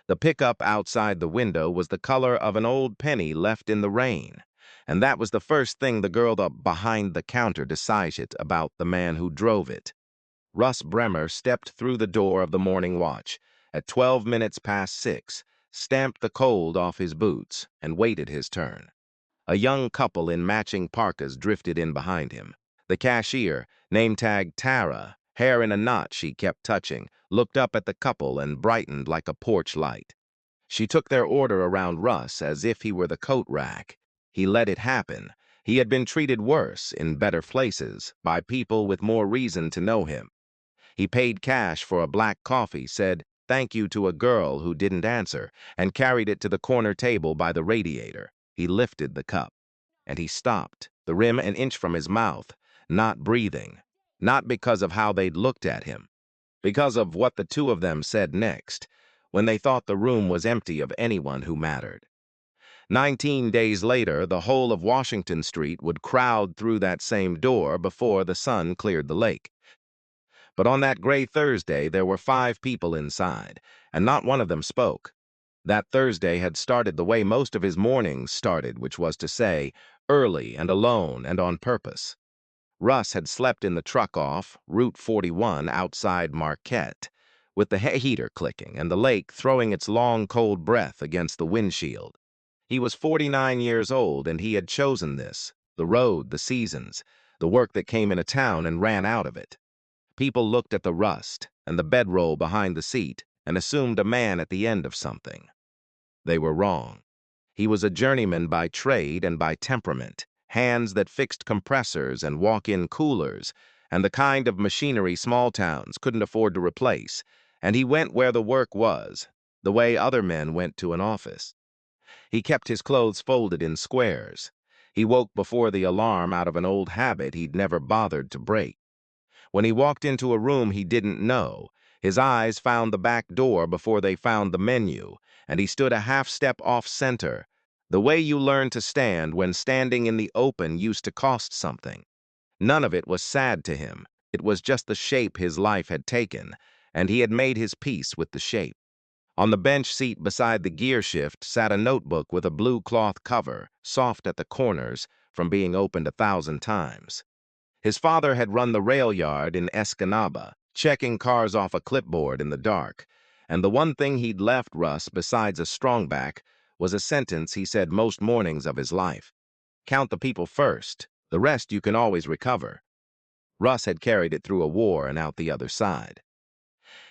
The pickup outside the window was the color of an old penny left in the rain, and that was the first thing the girl behind the counter decided about the man who drove it. Russ Bremer stepped through the door of the morning watch at 12 minutes past 6, stamped the cold off his boots, and waited his turn. A young couple in matching parkas drifted in behind him. The cashier, name tag Tara, hair in a knot she kept touching, looked up at the couple and brightened like a porch light. She took their order around Russ as if he were the coat rack. He let it happen. He had been treated worse, in better places, by people with more reason to know him. He paid cash for a black coffee, said thank you to a girl who didn't answer, and carried it to the corner table by the radiator. He lifted the cup, and he stopped, the rim an inch from his mouth, not breathing. Not because of how they'd looked at him, because of what the two of them said next, when they thought the room was empty of anyone who mattered. 19 days later, the whole of Washington Street would crowd through that same door before the sun cleared the lake. But on that gray Thursday, there were 5 people inside, and not one of them spoke. That Thursday had started the way most of his mornings started, which was to say, early and alone and on purpose. Russ had slept in the truck off Route 41 outside Marquette, with the heater clicking and the lake throwing its long, cold breath against the windshield. He was 49 years old, and he had chosen this, the road, the seasons, the work that came in a town and ran out of it. People looked at the rust and the bedroll behind the seat and assumed a man at the end of something. They were wrong. He was a journeyman by trade and by temperament, hands that fixed compressors and walk-in coolers, and the kind of machinery small towns couldn't afford to replace, and he went where the work was, the way other men went to an office. He kept his clothes folded in squares. He woke before the alarm out of an old habit he'd never bothered to break. When he walked into a room he didn't know, his eyes found the back door before they found the menu, and he stood a half step off center, the way you learn to stand when standing in the open used to cost something. None of it was sad to him. It was just the shape his life had taken, and he had made his peace with the shape. On the bench seat beside the gear shift sat a notebook with a blue cloth cover, soft at the corners from being opened 1,000 times. His father had run the rail yard in Escanaba, checking cars off a clipboard in the dark, and the one thing he'd left Russ besides a strongback was a sentence he said most mornings of his life. Count the people first, the rest you can always recover. Russ had carried it through a war and out the other side.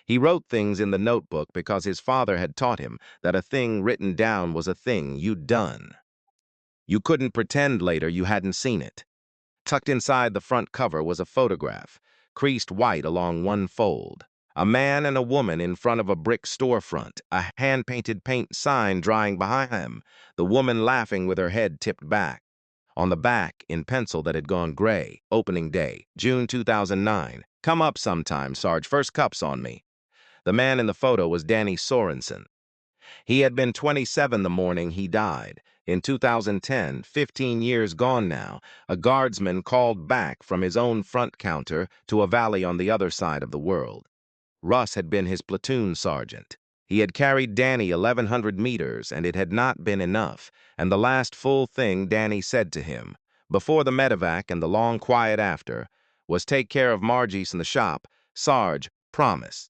He wrote things in the notebook because his father had taught him that a thing written down was a thing you'd done. You couldn't pretend later you hadn't seen it. Tucked inside the front cover was a photograph, creased white along one fold. A man and a woman in front of a brick storefront, a hand-painted paint sign drying behind them, the woman laughing with her head tipped back. On the back, in pencil that had gone gray, opening day, June 2009. Come up sometime, Sarge, first cup's on me. The man in the photo was Danny Sorensen. He had been 27 the morning he died. In 2010, 15 years gone now, a guardsman called back from his own front counter to a valley on the other side of the world. Russ had been his platoon sergeant. He had carried Danny 1,100 meters, and it had not been enough, and the last full thing Danny said to him, before the medevac and the long quiet after, was take care of Margie's in the shop, Sarge, promise.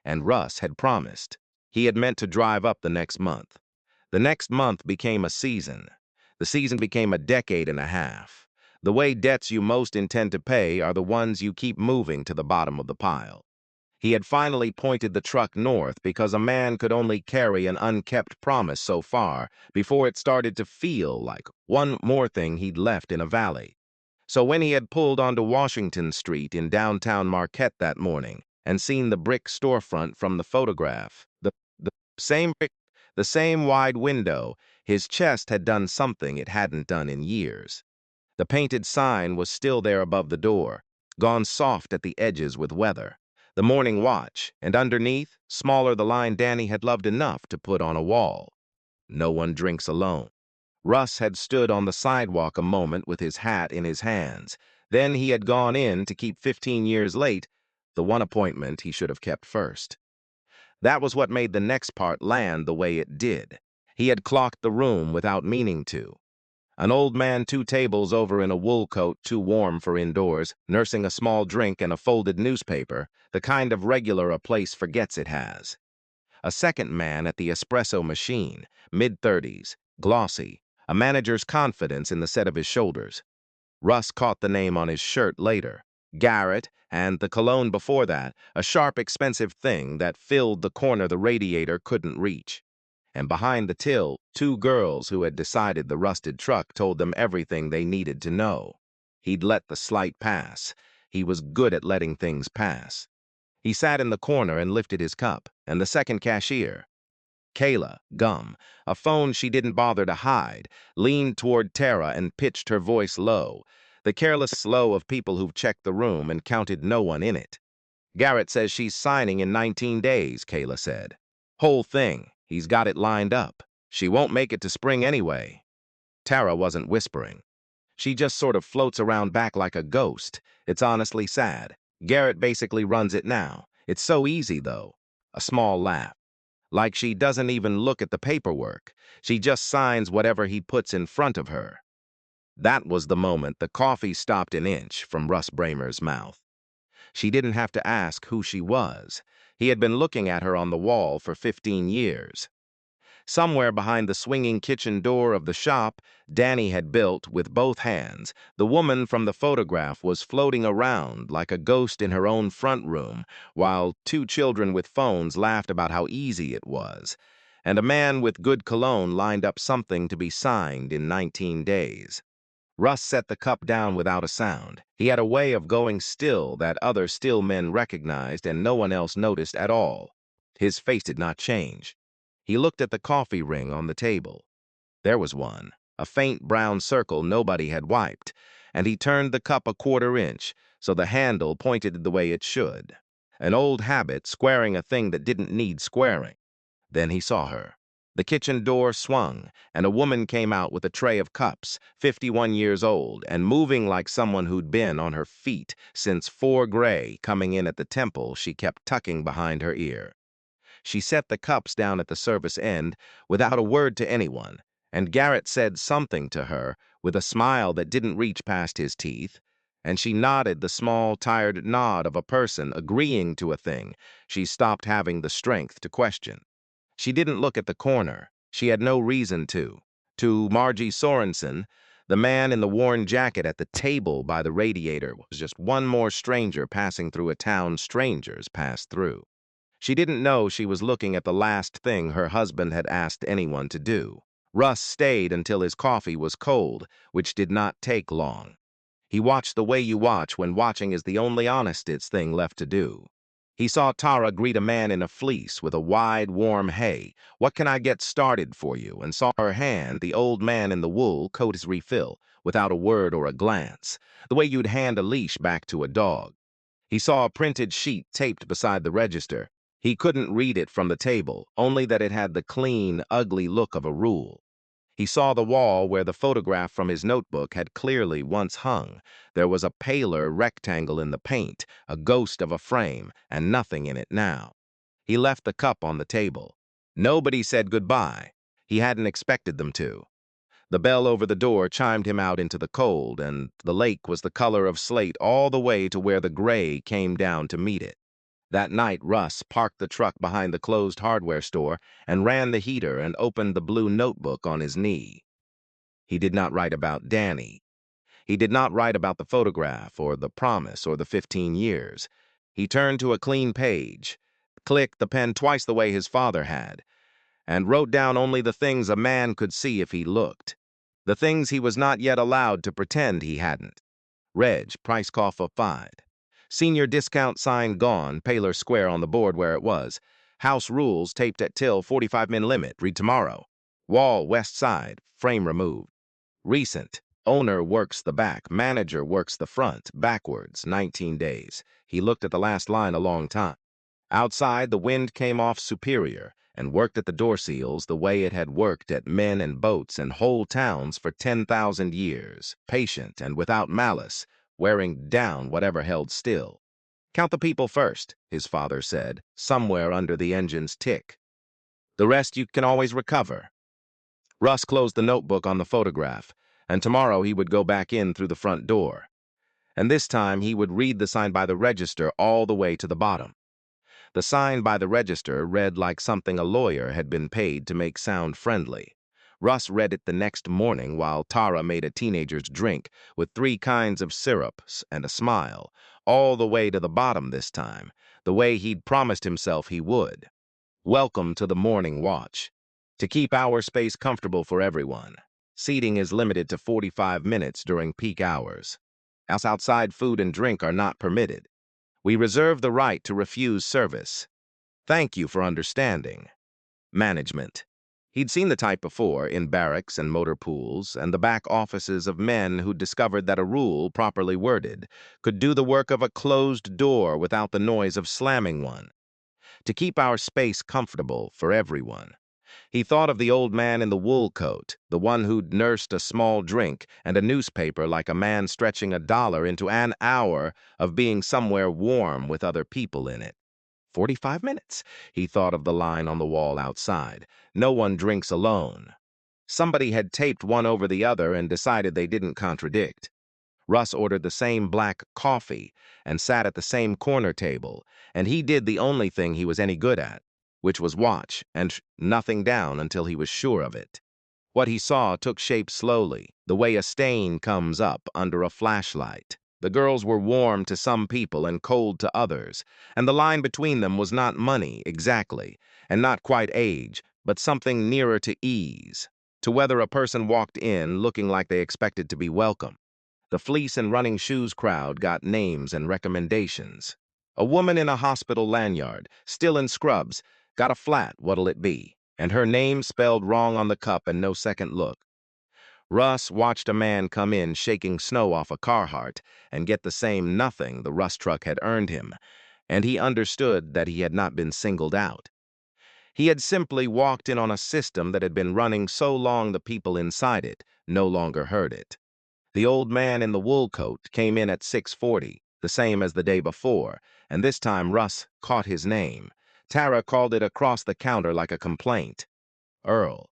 And Russ had promised. He had meant to drive up the next month. The next month became a season. The season became a decade and a half. The way debts you most intend to pay are the ones you keep moving to the bottom of the pile. He had finally pointed the truck north because a man could only carry an unkept promise so far before it started to feel like one more thing he'd left in a valley. So when he had pulled onto Washington Street in downtown Marquette that morning and seen the brick storefront from the photograph, the same brick, the same wide window, his chest had done something it hadn't done in years. The painted sign was still there above the door, gone soft at the edges with weather. The morning watch, and underneath, smaller the line Danny had loved enough to put on a wall. No one drinks alone. Russ had stood on the sidewalk a moment with his hat in his hands. Then he had gone in to keep 15 years late, the one appointment he should have kept first. That was what made the next part land the way it did. He had clocked the room without meaning to. An old man 2 tables over in a wool coat too warm for indoors, nursing a small drink and a folded newspaper, the kind of regular a place forgets it has. A second man at the espresso machine, mid-30s, glossy, a manager's confidence in the set of his shoulders. Russ caught the name on his shirt later. Garrett, and the cologne before that, a sharp, expensive thing that filled the corner the radiator couldn't reach. And behind the till, 2 girls who had decided the rusted truck told them everything they needed to know. He'd let the slight pass. He was good at letting things pass. He sat in the corner and lifted his cup, and the second cashier, Kayla, a phone she didn't bother to hide, leaned toward Tara and pitched her voice low, the careless slow of people who've checked the room and counted no one in it. Garrett says she's signing in 19 days, Kayla said. Whole thing. He's got it lined up. She won't make it to spring anyway. Tara wasn't whispering. She just sort of floats around back like a ghost. It's honestly sad. Garrett basically runs it now. It's so easy, though. A small laugh. Like she doesn't even look at the paperwork. She just signs whatever he puts in front of her. That was the moment the coffee stopped an inch from Russ Bramer's mouth. She didn't have to ask who she was. He had been looking at her on the wall for 15 years. Somewhere behind the swinging kitchen door of the shop Danny had built with both hands, the woman from the photograph was floating around like a ghost in her own front room, while 2 children with phones laughed about how easy it was, and a man with good cologne lined up something to be signed in 19 days. Russ set the cup down without a sound. He had a way of going still that other still men recognized and no one else noticed at all. His face did not change. He looked at the coffee ring on the table. There was one, a faint brown circle nobody had wiped, and he turned the cup a 1/4 inch so the handle pointed the way it should. An old habit, squaring a thing that didn't need squaring. Then he saw her. The kitchen door swung, and a woman came out with a tray of cups, 51 years old, and moving like someone who'd been on her feet since 4 gray, coming in at the temple she kept tucking behind her ear. She set the cups down at the service end without a word to anyone, and Garrett said something to her with a smile that didn't reach past his teeth, and she nodded the small, tired nod of a person agreeing to a thing she stopped having the strength to question. She didn't look at the corner. She had no reason to. To Margie Sorensen, the man in the worn jacket at the table by the radiator was just one more stranger passing through a town strangers pass through. She didn't know she was looking at the last thing her husband had asked anyone to do. Russ stayed until his coffee was cold, which did not take long. He watched the way you watch when watching is the only honestest thing left to do. He saw Tara greet a man in a fleece with a wide, warm "Hey, what can I get started for you?" and saw her hand the old man in the wool coat his refill, without a word or a glance, the way you'd hand a leash back to a dog. He saw a printed sheet taped beside the register. He couldn't read it from the table, only that it had the clean, ugly look of a rule. He saw the wall where the photograph from his notebook had clearly once hung. There was a paler rectangle in the paint, a ghost of a frame, and nothing in it now. He left the cup on the table. Nobody said goodbye. He hadn't expected them to. The bell over the door chimed him out into the cold, and the lake was the color of slate all the way to where the gray came down to meet it. That night, Russ parked the truck behind the closed hardware store and ran the heater and opened the blue notebook on his knee. He did not write about Danny. He did not write about the photograph or the promise or the 15 years. He turned to a clean page, clicked the pen twice the way his father had, and wrote down only the things a man could see if he looked. The things he was not yet allowed to pretend he hadn't. Reg, price call for 5. Senior discount sign gone, paler square on the board where it was. House rules taped at till, 45-min limit, read tomorrow. Wall west side, frame removed. Recent, owner works the back, manager works the front, backwards, 19 days. He looked at the last line a long time. Outside, the wind came off superior and worked at the door seals the way it had worked at men and boats and whole towns for 10,000 years, patient and without malice, wearing down whatever held still. Count the people first, his father said, somewhere under the engine's tick. The rest you can always recover. Russ closed the notebook on the photograph, and tomorrow he would go back in through the front door. And this time he would read the sign by the register all the way to the bottom. The sign by the register read like something a lawyer had been paid to make sound friendly. Russ read it the next morning while Tara made a teenager's drink with 3 kinds of syrups and a smile, all the way to the bottom this time, the way he'd promised himself he would. Welcome to the morning watch. To keep our space comfortable for everyone, seating is limited to 45 minutes during peak hours. Else outside food and drink are not permitted. We reserve the right to refuse service. Thank you for understanding. Management. He'd seen the type before in barracks and motor pools and the back offices of men who'd discovered that a rule, properly worded, could do the work of a closed door without the noise of slamming one. To keep our space comfortable for everyone. He thought of the old man in the wool coat, the one who'd nursed a small drink and a newspaper like a man stretching $1 into an hour of being somewhere warm with other people in it. 45 minutes, he thought of the line on the wall outside. No one drinks alone. Somebody had taped one over the other and decided they didn't contradict. Russ ordered the same black coffee and sat at the same corner table, and he did the only thing he was any good at, which was watch and nothing down until he was sure of it. What he saw took shape slowly, the way a stain comes up under a flashlight. The girls were warm to some people and cold to others, and the line between them was not money, exactly, and not quite age, but something nearer to ease, to whether a person walked in looking like they expected to be welcome. The fleece and running shoes crowd got names and recommendations. A woman in a hospital lanyard, still in scrubs, got a flat, what'll it be, and her name spelled wrong on the cup and no second look. Russ watched a man come in shaking snow off a Carhartt and get the same nothing the Russ truck had earned him, and he understood that he had not been singled out. He had simply walked in on a system that had been running so long the people inside it no longer heard it. The old man in the wool coat came in at 6:40, the same as the day before, and this time Russ caught his name. Tara called it across the counter like a complaint. Earl.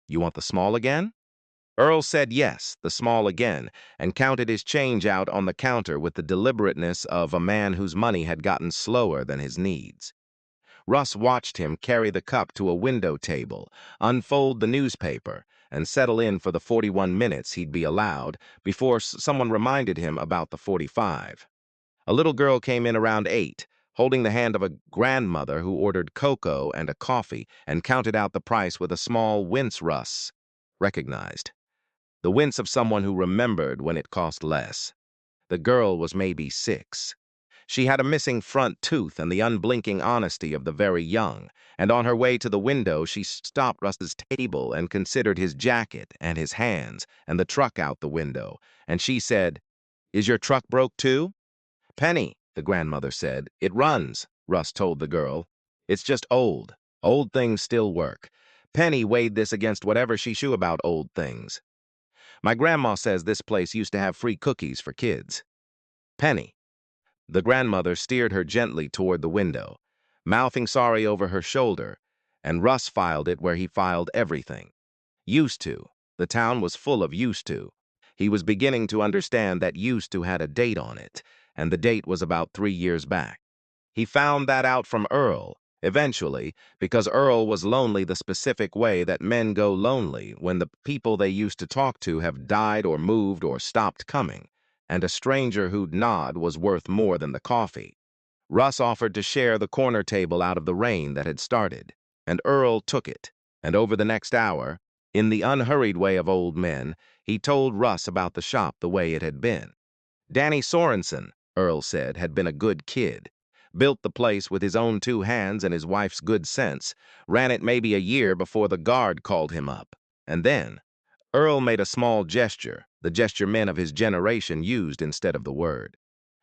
You want the small again? Earl said yes, the small again, and counted his change out on the counter with the deliberateness of a man whose money had gotten slower than his needs. Russ watched him carry the cup to a window table, unfold the newspaper, and settle in for the 41 minutes he'd be allowed before someone reminded him about the 45. A little girl came in around 8, holding the hand of a grandmother who ordered cocoa and a coffee and counted out the price with a small wince Russ recognized. The wince of someone who remembered when it cost less. The girl was maybe 6. She had a missing front tooth and the unblinking honesty of the very young, and on her way to the window she stopped Russ's table and considered his jacket and his hands and the truck out the window, and she said, "Is your truck broke too?" "Penny," the grandmother said. "It runs," Russ told the girl. "It's just old. Old things still work." Penny weighed this against whatever she knew about old things. "My grandma says this place used to have free cookies for kids." Penny. The grandmother steered her gently toward the window, mouthing sorry over her shoulder, and Russ filed it where he filed everything. Used to. The town was full of used to. He was beginning to understand that used to had a date on it, and the date was about 3 years back. He found that out from Earl, eventually, because Earl was lonely the specific way that men go lonely when the people they used to talk to have died or moved or stopped coming, and a stranger who'd nod was worth more than the coffee. Russ offered to share the corner table out of the rain that had started, and Earl took it, and over the next hour, in the unhurried way of old men, he told Russ about the shop the way it had been. Danny Sorensen, Earl said, had been a good kid. Built the place with his own 2 hands and his wife's good sense, ran it maybe a year before the guard called him up, and then, Earl made a small gesture, the gesture men of his generation used instead of the word.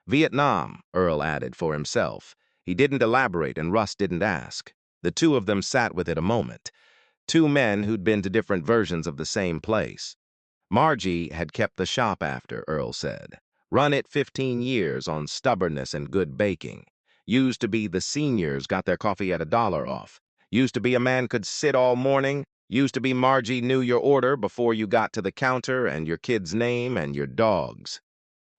Vietnam, Earl added for himself. He didn't elaborate and Russ didn't ask. The two of them sat with it a moment. 2 men who'd been to different versions of the same place. Margie had kept the shop after, Earl said. Run it 15 years on stubbornness and good baking. Used to be the seniors got their coffee at $1 off. Used to be a man could sit all morning. Used to be Margie knew your order before you got to the counter and your kid's name and your dog's.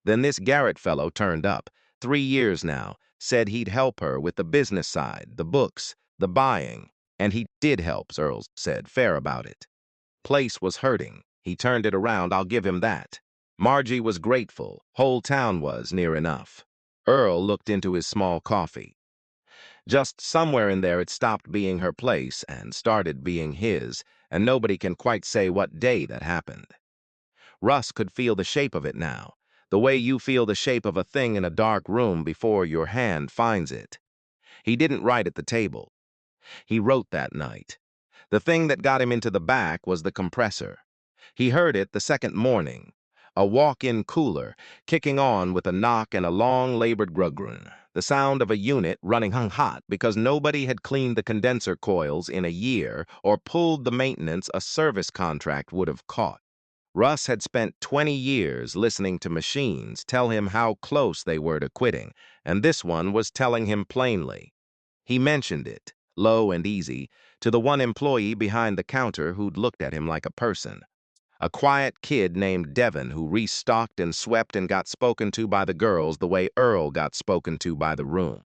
Then this Garrett fellow turned up, 3 years now, said he'd help her with the business side, the books, the buying. And he did help, Earl said, fair about it. Place was hurting. He turned it around, I'll give him that. Margie was grateful. Whole town was, near enough. Earl looked into his small coffee. Just somewhere in there it stopped being her place and started being his, and nobody can quite say what day that happened. Russ could feel the shape of it now, the way you feel the shape of a thing in a dark room before your hand finds it. He didn't write at the table. He wrote that night. The thing that got him into the back was the compressor. He heard it the second morning, a walk-in cooler, kicking on with a knock and a long-labored grugrun, the sound of a unit running hot because nobody had cleaned the condenser coils in a year or pulled the maintenance a service contract would have caught. Russ had spent 20 years listening to machines tell him how close they were to quitting, and this one was telling him plainly. He mentioned it, low and easy, to the one employee behind the counter who'd looked at him like a person. A quiet kid named Devin who restocked and swept and got spoken to by the girls the way Earl got spoken to by the room.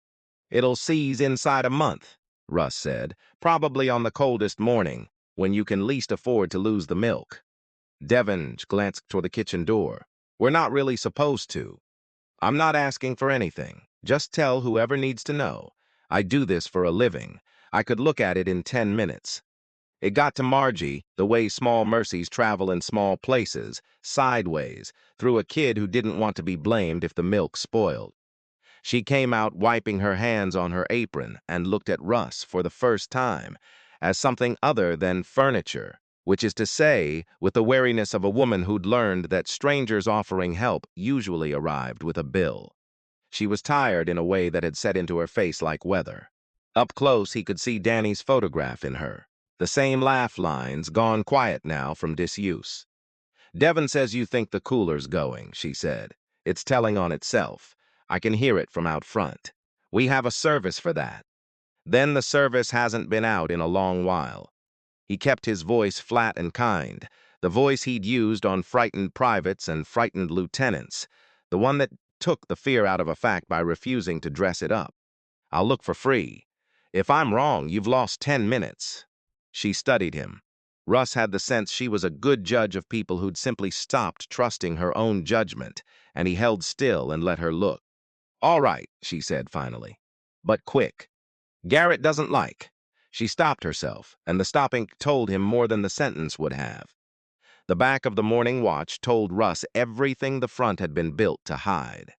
"It'll seize inside a month," Russ said, "probably on the coldest morning, when you can least afford to lose the milk." Devin glanced toward the kitchen door. "We're not really supposed to. I'm not asking for anything. Just tell whoever needs to know. I do this for a living. I could look at it in 10 minutes. It got to Margie the way small mercies travel in small places, sideways, through a kid who didn't want to be blamed if the milk spoiled. She came out wiping her hands on her apron and looked at Russ for the first time as something other than furniture, which is to say, with the wariness of a woman who'd learned that strangers offering help usually arrived with a bill. She was tired in a way that had set into her face like weather. Up close, he could see Danny's photograph in her. The same laugh lines, gone quiet now from disuse. "Devin says you think the cooler's going," she said. "It's telling on itself. I can hear it from out front. We have a service for that. Then the service hasn't been out in a long while." He kept his voice flat and kind, the voice he'd used on frightened privates and frightened lieutenants, the one that took the fear out of a fact by refusing to dress it up. "I'll look for free. If I'm wrong, you've lost 10 minutes. She studied him. Russ had the sense she was a good judge of people who'd simply stopped trusting her own judgment, and he held still and let her look. "All right," she said finally. "But quick. Garrett doesn't like." She stopped herself, and the stopping told him more than the sentence would have. The back of the morning watch told Russ everything the front had been built to hide.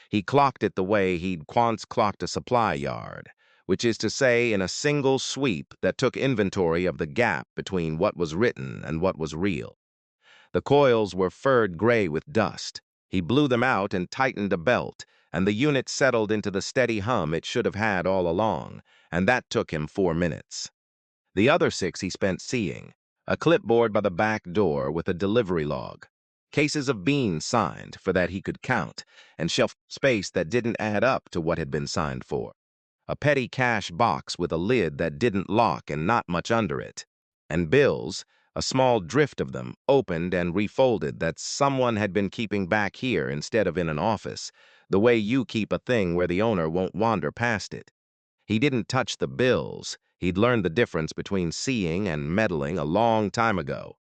He clocked it the way he'd once clocked a supply yard, which is to say in a single sweep that took inventory of the gap between what was written and what was real. The coils were furred gray with dust. He blew them out and tightened a belt, and the unit settled into the steady hum it should have had all along, and that took him 4 minutes. The other 6 he spent seeing. A clipboard by the back door with a delivery log. Cases of beans signed, for that he could count, and shelf space that didn't add up to what had been signed for. A petty cash box with a lid that didn't lock and not much under it. And bills, a small drift of them, opened and refolded that someone had been keeping back here instead of in an office, the way you keep a thing where the owner won't wander past it. He didn't touch the bills. He'd learned the difference between seeing and meddling a long time ago.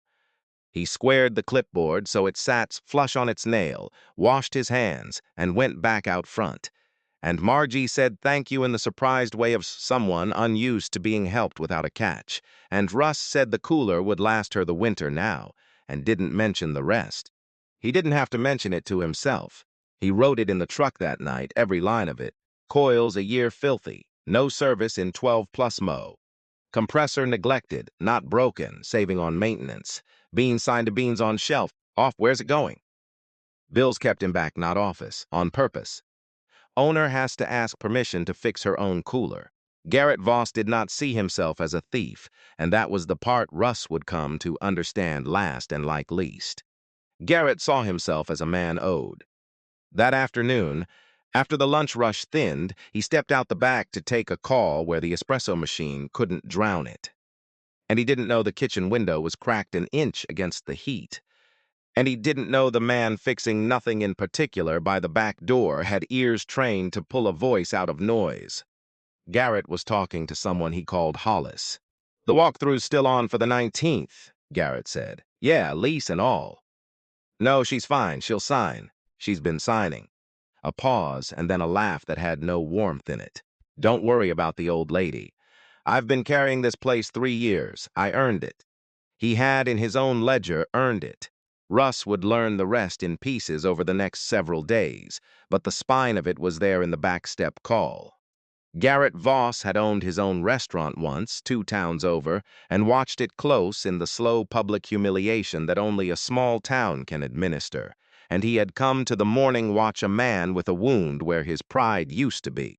He squared the clipboard so it sat flush on its nail, washed his hands, and went back out front. And Margie said thank you in the surprised way of someone unused to being helped without a catch. And Russ said the cooler would last her the winter now, and didn't mention the rest. He didn't have to mention it to himself. He wrote it in the truck that night, every line of it. Coils a year filthy. No service in 12+ mo. Compressor neglected, not broken, saving on maintenance. Beans signed to beans on shelf. Off, where's it going? Bills kept him back, not office, on purpose. Owner has to ask permission to fix her own cooler. Garrett Voss did not see himself as a thief, and that was the part Russ would come to understand last and like least. Garrett saw himself as a man owed. That afternoon, after the lunch rush thinned, he stepped out the back to take a call where the espresso machine couldn't drown it. And he didn't know the kitchen window was cracked an inch against the heat. And he didn't know the man fixing nothing in particular by the back door had ears trained to pull a voice out of noise. Garrett was talking to someone he called Hollis. "The walkthrough's still on for the 19th, Garrett said. "Yeah, lease and all." "No, she's fine. She'll sign. She's been signing." A pause and then a laugh that had no warmth in it. "Don't worry about the old lady. I've been carrying this place 3 years. I earned it." He had, in his own ledger, earned it. Russ would learn the rest in pieces over the next several days, but the spine of it was there in the backstep call. Garrett Voss had owned his own restaurant once, 2 towns over, and watched it close in the slow public humiliation that only a small town can administer, and he had come to the morning watch a man with a wound where his pride used to be.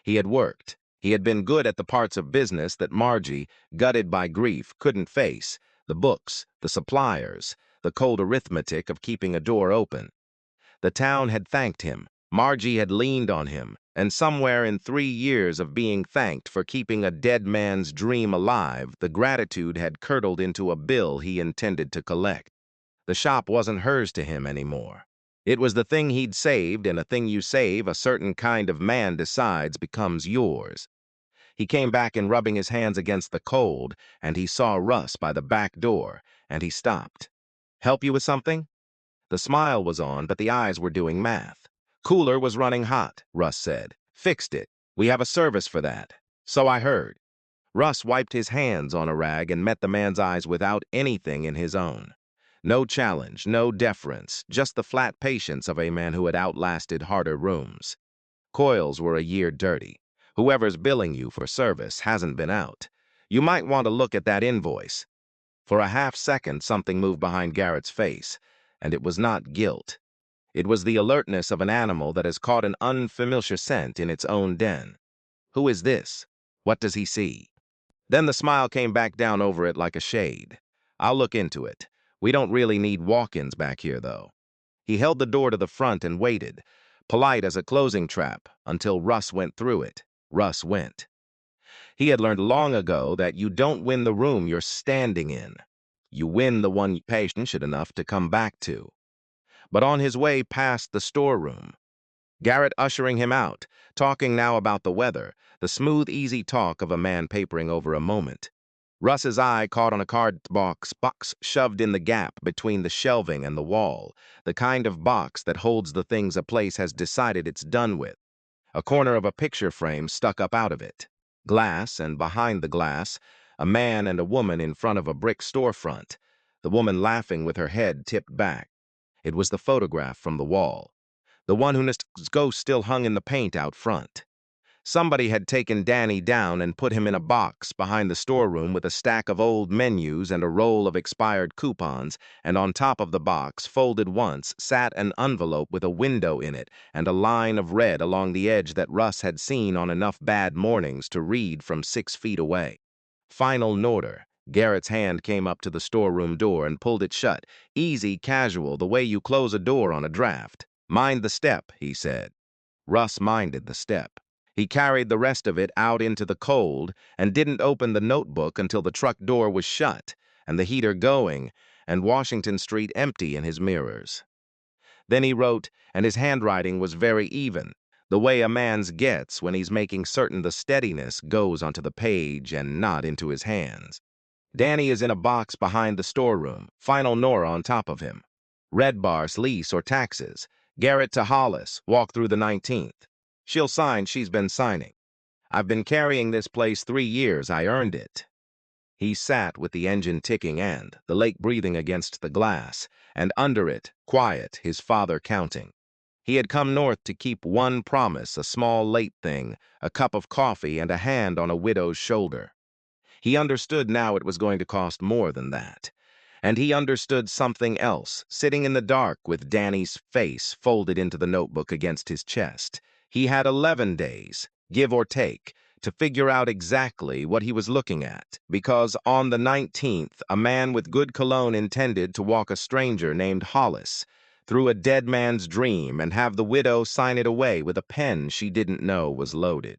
He had worked. He had been good at the parts of business that Margie, gutted by grief, couldn't face: the books, the suppliers, the cold arithmetic of keeping a door open. The town had thanked him. Margie had leaned on him, and somewhere in 3 years of being thanked for keeping a dead man's dream alive, the gratitude had curdled into a bill he intended to collect. The shop wasn't hers to him anymore. It was the thing he'd saved, and a thing you save, a certain kind of man decides, becomes yours. He came back and rubbing his hands against the cold, and he saw Russ by the back door, and he stopped. "Help you with something?" The smile was on, but the eyes were doing math. "Cooler was running hot," Russ said. "Fixed it. We have a service for that." "So I heard." Russ wiped his hands on a rag and met the man's eyes without anything in his own. No challenge, no deference, just the flat patience of a man who had outlasted harder rooms. "Coils were a year dirty. Whoever's billing you for service hasn't been out. You might want to look at that invoice." For a half-second, something moved behind Garrett's face, and it was not guilt. It was the alertness of an animal that has caught an unfamiliar scent in its own den. Who is this? What does he see? Then the smile came back down over it like a shade. "I'll look into it. We don't really need walk-ins back here, though." He held the door to the front and waited, polite as a closing trap, until Russ went through it. Russ went. He had learned long ago that you don't win the room you're standing in. You win the one you're patient enough to come back to. But on his way past the storeroom, Garrett ushering him out, talking now about the weather, the smooth, easy talk of a man papering over a moment. Russ's eye caught on a card box shoved in the gap between the shelving and the wall, the kind of box that holds the things a place has decided it's done with. A corner of a picture frame stuck up out of it. Glass, and behind the glass, a man and a woman in front of a brick storefront, the woman laughing with her head tipped back. It was the photograph from the wall. The one whose ghost still hung in the paint out front. Somebody had taken Danny down and put him in a box behind the storeroom with a stack of old menus and a roll of expired coupons, and on top of the box, folded once, sat an envelope with a window in it and a line of red along the edge that Russ had seen on enough bad mornings to read from 6 feet away. Final Norder. Garrett's hand came up to the storeroom door and pulled it shut. Easy, casual, the way you close a door on a draft. "Mind the step," he said. Russ minded the step. He carried the rest of it out into the cold and didn't open the notebook until the truck door was shut and the heater going and Washington Street empty in his mirrors. Then he wrote, and his handwriting was very even, the way a man's gets when he's making certain the steadiness goes onto the page and not into his hands. "Danny is in a box behind the storeroom, final Nora on top of him. Red bars, lease or taxes. Garrett to Hollis, walk through the 19th. She'll sign, she's been signing. I've been carrying this place 3 years, I earned it." He sat with the engine ticking and the lake breathing against the glass, and under it, quiet, his father counting. He had come north to keep one promise, a small late thing, a cup of coffee and a hand on a widow's shoulder. He understood now it was going to cost more than that. And he understood something else, sitting in the dark with Danny's face folded into the notebook against his chest. He had 11 days, give or take, to figure out exactly what he was looking at, because on the 19th, a man with good cologne intended to walk a stranger named Hollis through a dead man's dream and have the widow sign it away with a pen she didn't know was loaded.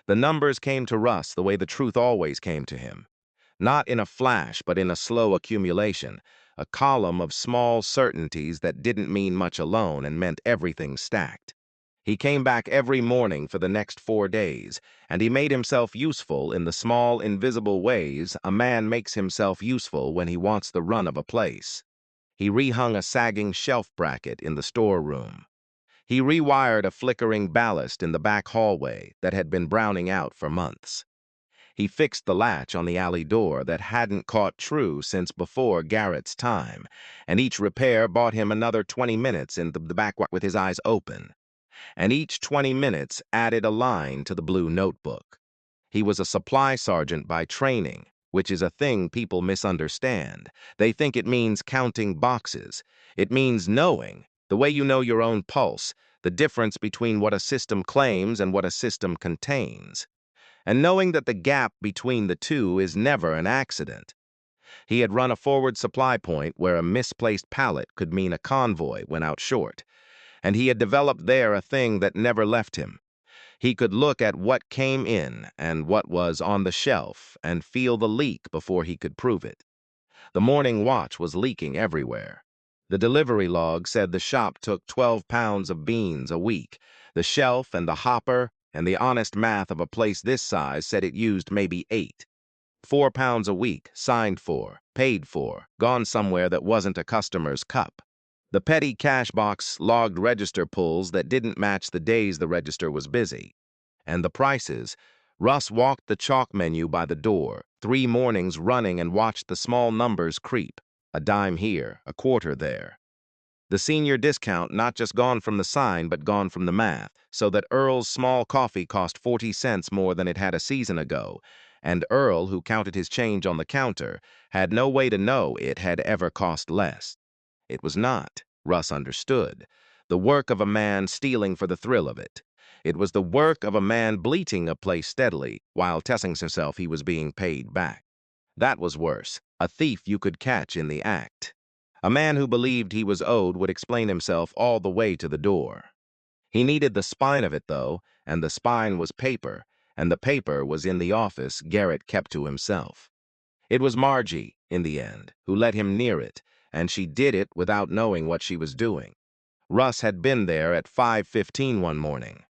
The numbers came to Russ the way the truth always came to him. Not in a flash, but in a slow accumulation, a column of small certainties that didn't mean much alone and meant everything stacked. He came back every morning for the next 4 days, and he made himself useful in the small, invisible ways a man makes himself useful when he wants the run of a place. He rehung a sagging shelf bracket in the storeroom. He rewired a flickering ballast in the back hallway that had been browning out for months. He fixed the latch on the alley door that hadn't caught true since before Garrett's time, and each repair bought him another 20 minutes in the back with his eyes open. And each 20 minutes added a line to the blue notebook. He was a supply sergeant by training, which is a thing people misunderstand. They think it means counting boxes. It means knowing, the way you know your own pulse, the difference between what a system claims and what a system contains. And knowing that the gap between the two is never an accident. He had run a forward supply point where a misplaced pallet could mean a convoy went out short, and he had developed there a thing that never left him. He could look at what came in and what was on the shelf and feel the leak before he could prove it. The morning watch was leaking everywhere. The delivery log said the shop took 12 pounds of beans a week. The shelf and the hopper and the honest math of a place this size said it used maybe 8. 4 pounds a week, signed for, paid for, gone somewhere that wasn't a customer's cup. The petty cash box logged register pulls that didn't match the days the register was busy. And the prices. Russ walked the chalk menu by the door, 3 mornings running, and watched the small numbers creep. A dime here, a quarter there. The senior discount not just gone from the sign, but gone from the math, so that Earl's small coffee cost 40 cents more than it had a season ago, and Earl, who counted his change on the counter, had no way to know it had ever cost less. It was not, Russ understood, the work of a man stealing for the thrill of it. It was the work of a man bleating a place steadily while telling himself he was being paid back. That was worse, a thief you could catch in the act. A man who believed he was owed would explain himself all the way to the door. He needed the spine of it, though, and the spine was paper, and the paper was in the office Garrett kept to himself. It was Margie, in the end, who let him near it, and she did it without knowing what she was doing. Russ had been there at 5:15 one morning.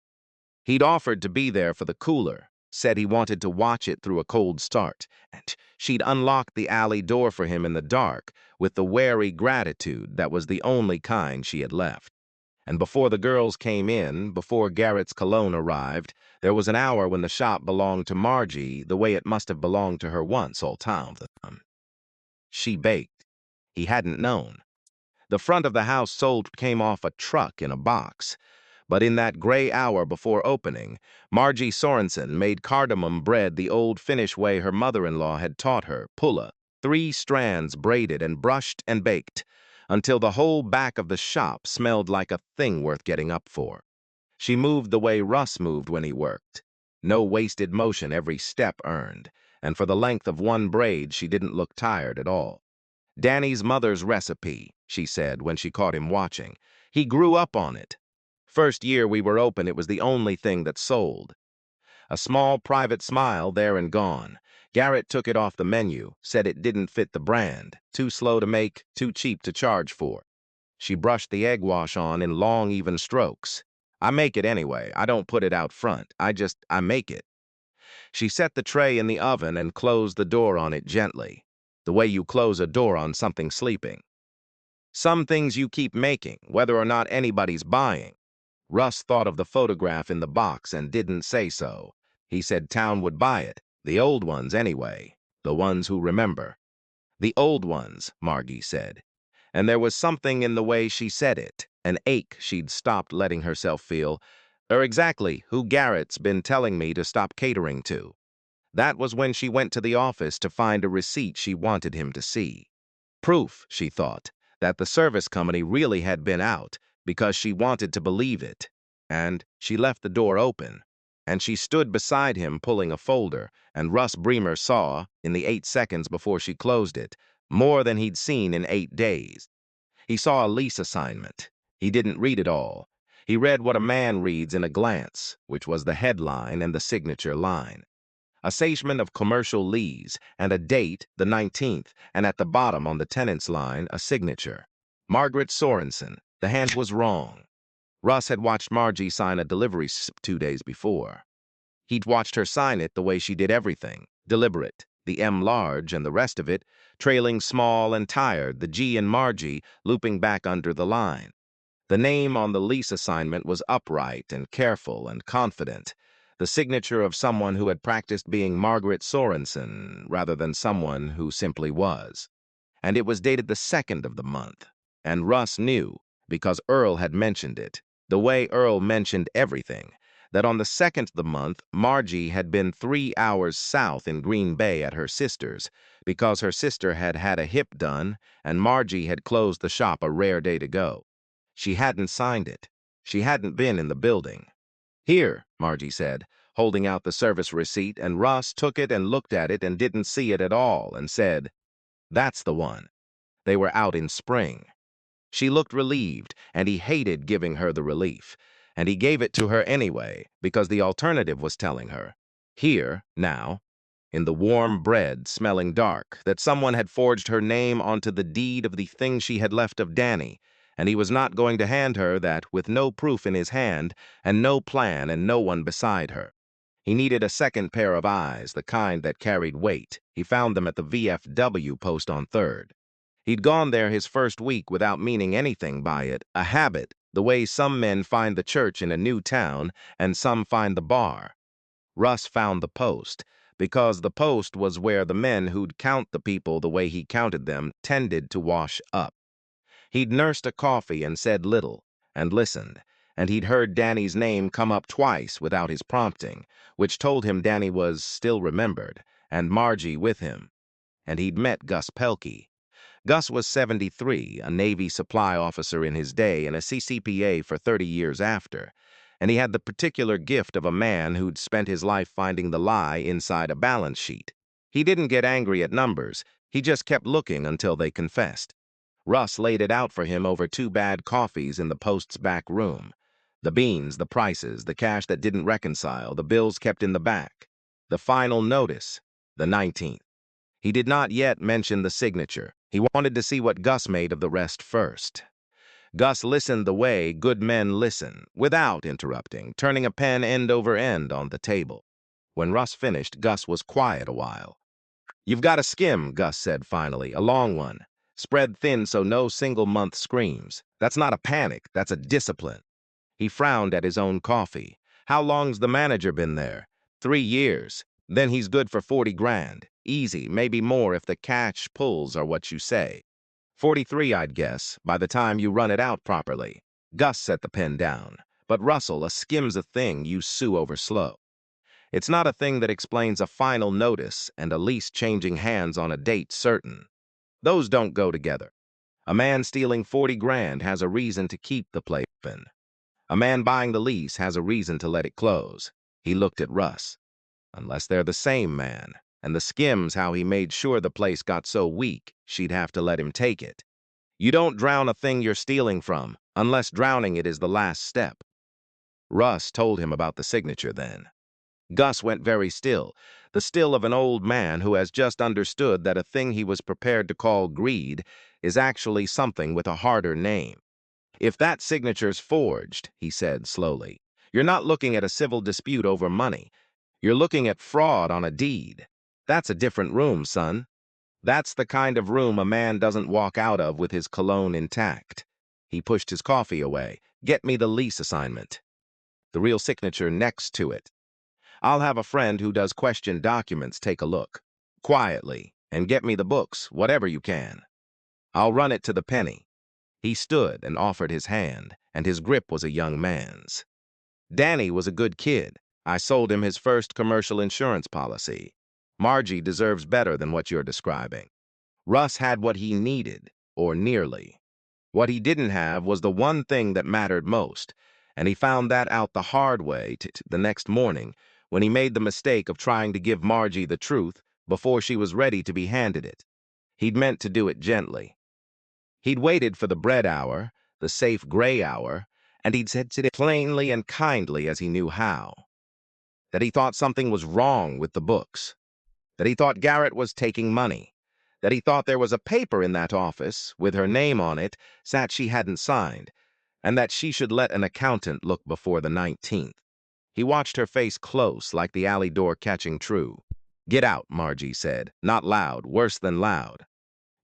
He'd offered to be there for the cooler, said he wanted to watch it through a cold start, and she'd unlocked the alley door for him in the dark with the wary gratitude that was the only kind she had left. And before the girls came in, before Garrett's cologne arrived, there was an hour when the shop belonged to Margie the way it must have belonged to her once all time. She baked. He hadn't known. The front of the house sold came off a truck in a box. But in that gray hour before opening, Margie Sorensen made cardamom bread the old Finnish way her mother-in-law had taught her, pulla, 3 strands braided and brushed and baked, until the whole back of the shop smelled like a thing worth getting up for. She moved the way Russ moved when he worked. No wasted motion, every step earned, and for the length of one braid she didn't look tired at all. Danny's mother's recipe, she said when she caught him watching. He grew up on it. First year we were open, it was the only thing that sold. A small private smile there and gone. Garrett took it off the menu, said it didn't fit the brand, too slow to make, too cheap to charge for. She brushed the egg wash on in long, even strokes. I make it anyway. I don't put it out front. I make it. She set the tray in the oven and closed the door on it gently, the way you close a door on something sleeping. Some things you keep making, whether or not anybody's buying. Russ thought of the photograph in the box and didn't say so. He said town would buy it, the old ones anyway, the ones who remember. The old ones, Margie said. And there was something in the way she said it, an ache she'd stopped letting herself feel, or exactly who Garrett's been telling me to stop catering to. That was when she went to the office to find a receipt she wanted him to see. Proof, she thought, that the service company really had been out, because she wanted to believe it. And she left the door open, and she stood beside him pulling a folder, and Russ Bremer saw, in the 8 seconds before she closed it, more than he'd seen in 8 days. He saw a lease assignment. He didn't read it all. He read what a man reads in a glance, which was the headline and the signature line. A statement of commercial lease and a date, the 19th, and at the bottom on the tenant's line, a signature. Margaret Sorensen. The hand was wrong. Russ had watched Margie sign a delivery slip 2 days before. He'd watched her sign it the way she did everything, deliberate, the M large and the rest of it, trailing small and tired, the G in Margie looping back under the line. The name on the lease assignment was upright and careful and confident, the signature of someone who had practiced being Margaret Sorensen rather than someone who simply was. And it was dated the 2nd of the month. And Russ knew, because Earl had mentioned it, the way Earl mentioned everything, that on the 2nd of the month, Margie had been 3 hours south in Green Bay at her sister's, because her sister had had a hip done, and Margie had closed the shop a rare day to go. She hadn't signed it. She hadn't been in the building. "Here," Margie said, holding out the service receipt, and Russ took it and looked at it and didn't see it at all and said, "That's the one." They were out in spring. She looked relieved, and he hated giving her the relief. And he gave it to her anyway, because the alternative was telling her, here, now, in the warm bread smelling dark, that someone had forged her name onto the deed of the thing she had left of Danny, and he was not going to hand her that with no proof in his hand, and no plan and no one beside her. He needed a second pair of eyes, the kind that carried weight. He found them at the VFW post on 3rd. He'd gone there his first week without meaning anything by it, a habit, the way some men find the church in a new town and some find the bar. Russ found the post, because the post was where the men who'd count the people the way he counted them tended to wash up. He'd nursed a coffee and said little, and listened, and he'd heard Danny's name come up twice without his prompting, which told him Danny was still remembered, and Margie with him. And he'd met Gus Pelkey. Gus was 73, a Navy supply officer in his day and a CCPA for 30 years after, and he had the particular gift of a man who'd spent his life finding the lie inside a balance sheet. He didn't get angry at numbers, he just kept looking until they confessed. Russ laid it out for him over 2 bad coffees in the post's back room. The beans, the prices, the cash that didn't reconcile, the bills kept in the back. The final notice, the 19th. He did not yet mention the signature. He wanted to see what Gus made of the rest first. Gus listened the way good men listen, without interrupting, turning a pen end over end on the table. When Russ finished, Gus was quiet a while. "You've got a skim," Gus said finally, "a long one. Spread thin so no single month screams. That's not a panic, that's a discipline." He frowned at his own coffee. "How long's the manager been there?" 3 years. Then he's good for 40 grand. Easy, maybe more if the cash pulls are what you say. 43, I'd guess, by the time you run it out properly. Gus set the pen down. "But Russell, a skim's a thing you sue over slow. It's not a thing that explains a final notice and a lease changing hands on a date certain. Those don't go together. A man stealing 40 grand has a reason to keep the place open. A man buying the lease has a reason to let it close." He looked at Russ. "Unless they're the same man, and the skim's how he made sure the place got so weak she'd have to let him take it. You don't drown a thing you're stealing from, unless drowning it is the last step." Russ told him about the signature then. Gus went very still, the still of an old man who has just understood that a thing he was prepared to call greed is actually something with a harder name. "If that signature's forged," he said slowly, "you're not looking at a civil dispute over money. You're looking at fraud on a deed. That's a different room, son. That's the kind of room a man doesn't walk out of with his cologne intact." He pushed his coffee away. "Get me the lease assignment. The real signature next to it. I'll have a friend who does question documents take a look. Quietly, and get me the books, whatever you can. I'll run it to the penny." He stood and offered his hand, and his grip was a young man's. "Danny was a good kid. I sold him his first commercial insurance policy. Margie deserves better than what you're describing. Russ had what he needed, or nearly. What he didn't have was the one thing that mattered most, and he found that out the hard way the next morning when he made the mistake of trying to give Margie the truth before she was ready to be handed it. He'd meant to do it gently. He'd waited for the bread hour, the safe gray hour, and he'd said it plainly and kindly as he knew how. That he thought something was wrong with the books. That he thought Garrett was taking money. That he thought there was a paper in that office, with her name on it, that she hadn't signed, and that she should let an accountant look before the 19th. He watched her face close, like the alley door catching true. "Get out," Margie said, not loud, worse than loud.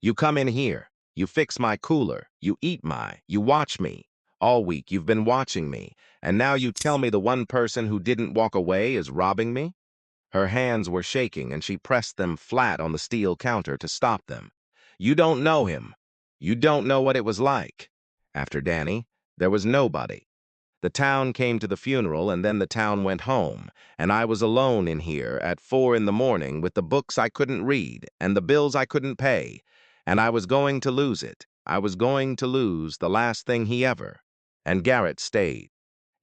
"You come in here. You fix my cooler. You watch me. All week you've been watching me, and now you tell me the one person who didn't walk away is robbing me?" Her hands were shaking, and she pressed them flat on the steel counter to stop them. "You don't know him. You don't know what it was like. After Danny, there was nobody. The town came to the funeral, and then the town went home, and I was alone in here at 4 in the morning with the books I couldn't read and the bills I couldn't pay, and I was going to lose it. I was going to lose the last thing he ever." And Garrett stayed.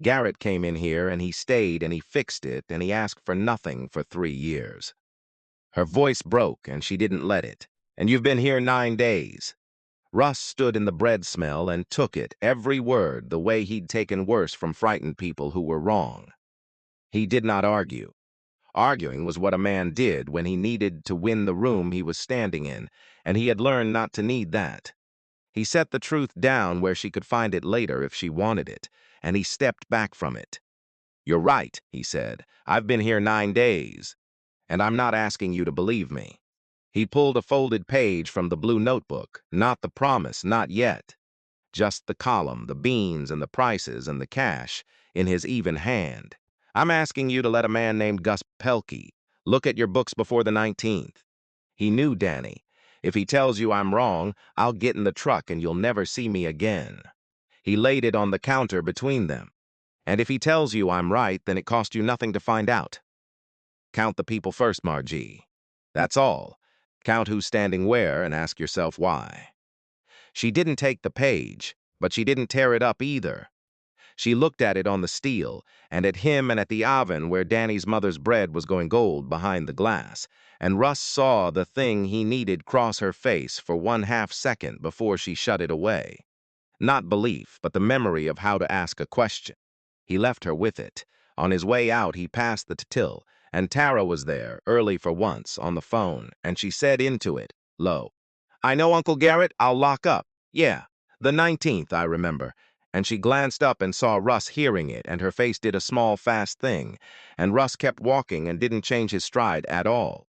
Garrett came in here, and he stayed, and he fixed it, and he asked for nothing for 3 years. Her voice broke, and she didn't let it. "And you've been here 9 days. Russ stood in the bread smell and took it, every word, the way he'd taken worse from frightened people who were wrong. He did not argue. Arguing was what a man did when he needed to win the room he was standing in, and he had learned not to need that. He set the truth down where she could find it later if she wanted it, and he stepped back from it. "You're right," he said. "I've been here 9 days, and I'm not asking you to believe me." He pulled a folded page from the blue notebook, not the promise, not yet. Just the column, the beans and the prices and the cash, in his even hand. "I'm asking you to let a man named Gus Pelkey look at your books before the 19th. He knew Danny. If he tells you I'm wrong, I'll get in the truck and you'll never see me again." He laid it on the counter between them. "And if he tells you I'm right, then it cost you nothing to find out. Count the people first, Margie. That's all. Count who's standing where and ask yourself why." She didn't take the page, but she didn't tear it up either. She looked at it on the steel, and at him and at the oven where Danny's mother's bread was going gold behind the glass, and Russ saw the thing he needed cross her face for 1/2 second before she shut it away. Not belief, but the memory of how to ask a question. He left her with it. On his way out, he passed the till, and Tara was there, early for once, on the phone, and she said into it, low, "I know, Uncle Garrett, I'll lock up. Yeah, the 19th, I remember." And she glanced up and saw Russ hearing it, and her face did a small, fast thing, and Russ kept walking and didn't change his stride at all.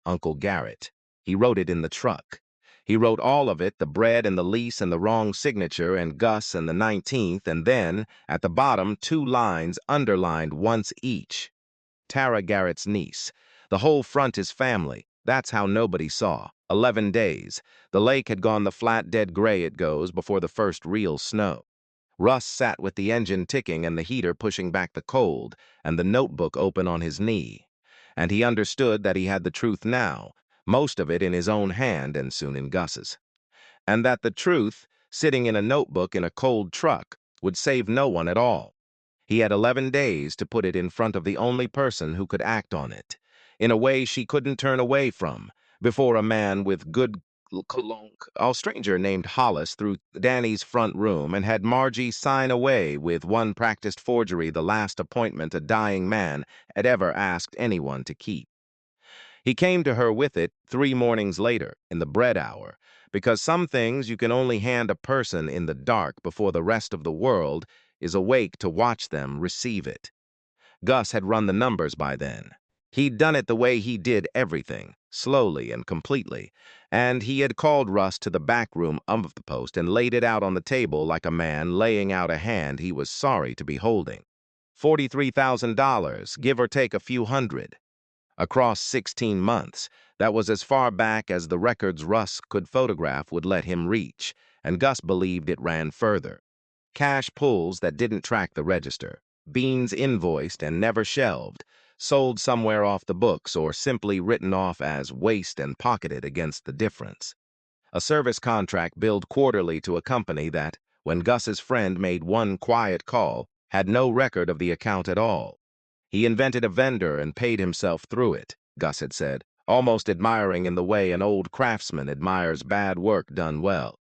Uncle Garrett. He wrote it in the truck. He wrote all of it, the bread and the lease and the wrong signature and Gus and the 19th, and then, at the bottom, 2 lines underlined once each. Tara Garrett's niece. The whole front is family. That's how nobody saw. 11 days. The lake had gone the flat dead gray it goes before the first real snow. Russ sat with the engine ticking and the heater pushing back the cold, and the notebook open on his knee. And he understood that he had the truth now, most of it in his own hand and soon in Gus's. And that the truth, sitting in a notebook in a cold truck, would save no one at all. He had 11 days to put it in front of the only person who could act on it, in a way she couldn't turn away from, before a man with good cologne. A stranger named Hollis through Danny's front room and had Margie sign away with one practiced forgery the last appointment a dying man had ever asked anyone to keep. He came to her with it 3 mornings later, in the bread hour, because some things you can only hand a person in the dark before the rest of the world is awake to watch them receive it. Gus had run the numbers by then. He'd done it the way he did everything, slowly and completely, and he had called Russ to the back room of the post and laid it out on the table like a man laying out a hand he was sorry to be holding. $43,000, give or take a few hundred. Across 16 months, that was as far back as the records Russ could photograph would let him reach, and Gus believed it ran further. Cash pulls that didn't track the register, beans invoiced and never shelved, sold somewhere off the books or simply written off as waste and pocketed against the difference. A service contract billed quarterly to a company that, when Gus's friend made one quiet call, had no record of the account at all. He invented a vendor and paid himself through it, Gus had said, almost admiring in the way an old craftsman admires bad work done well.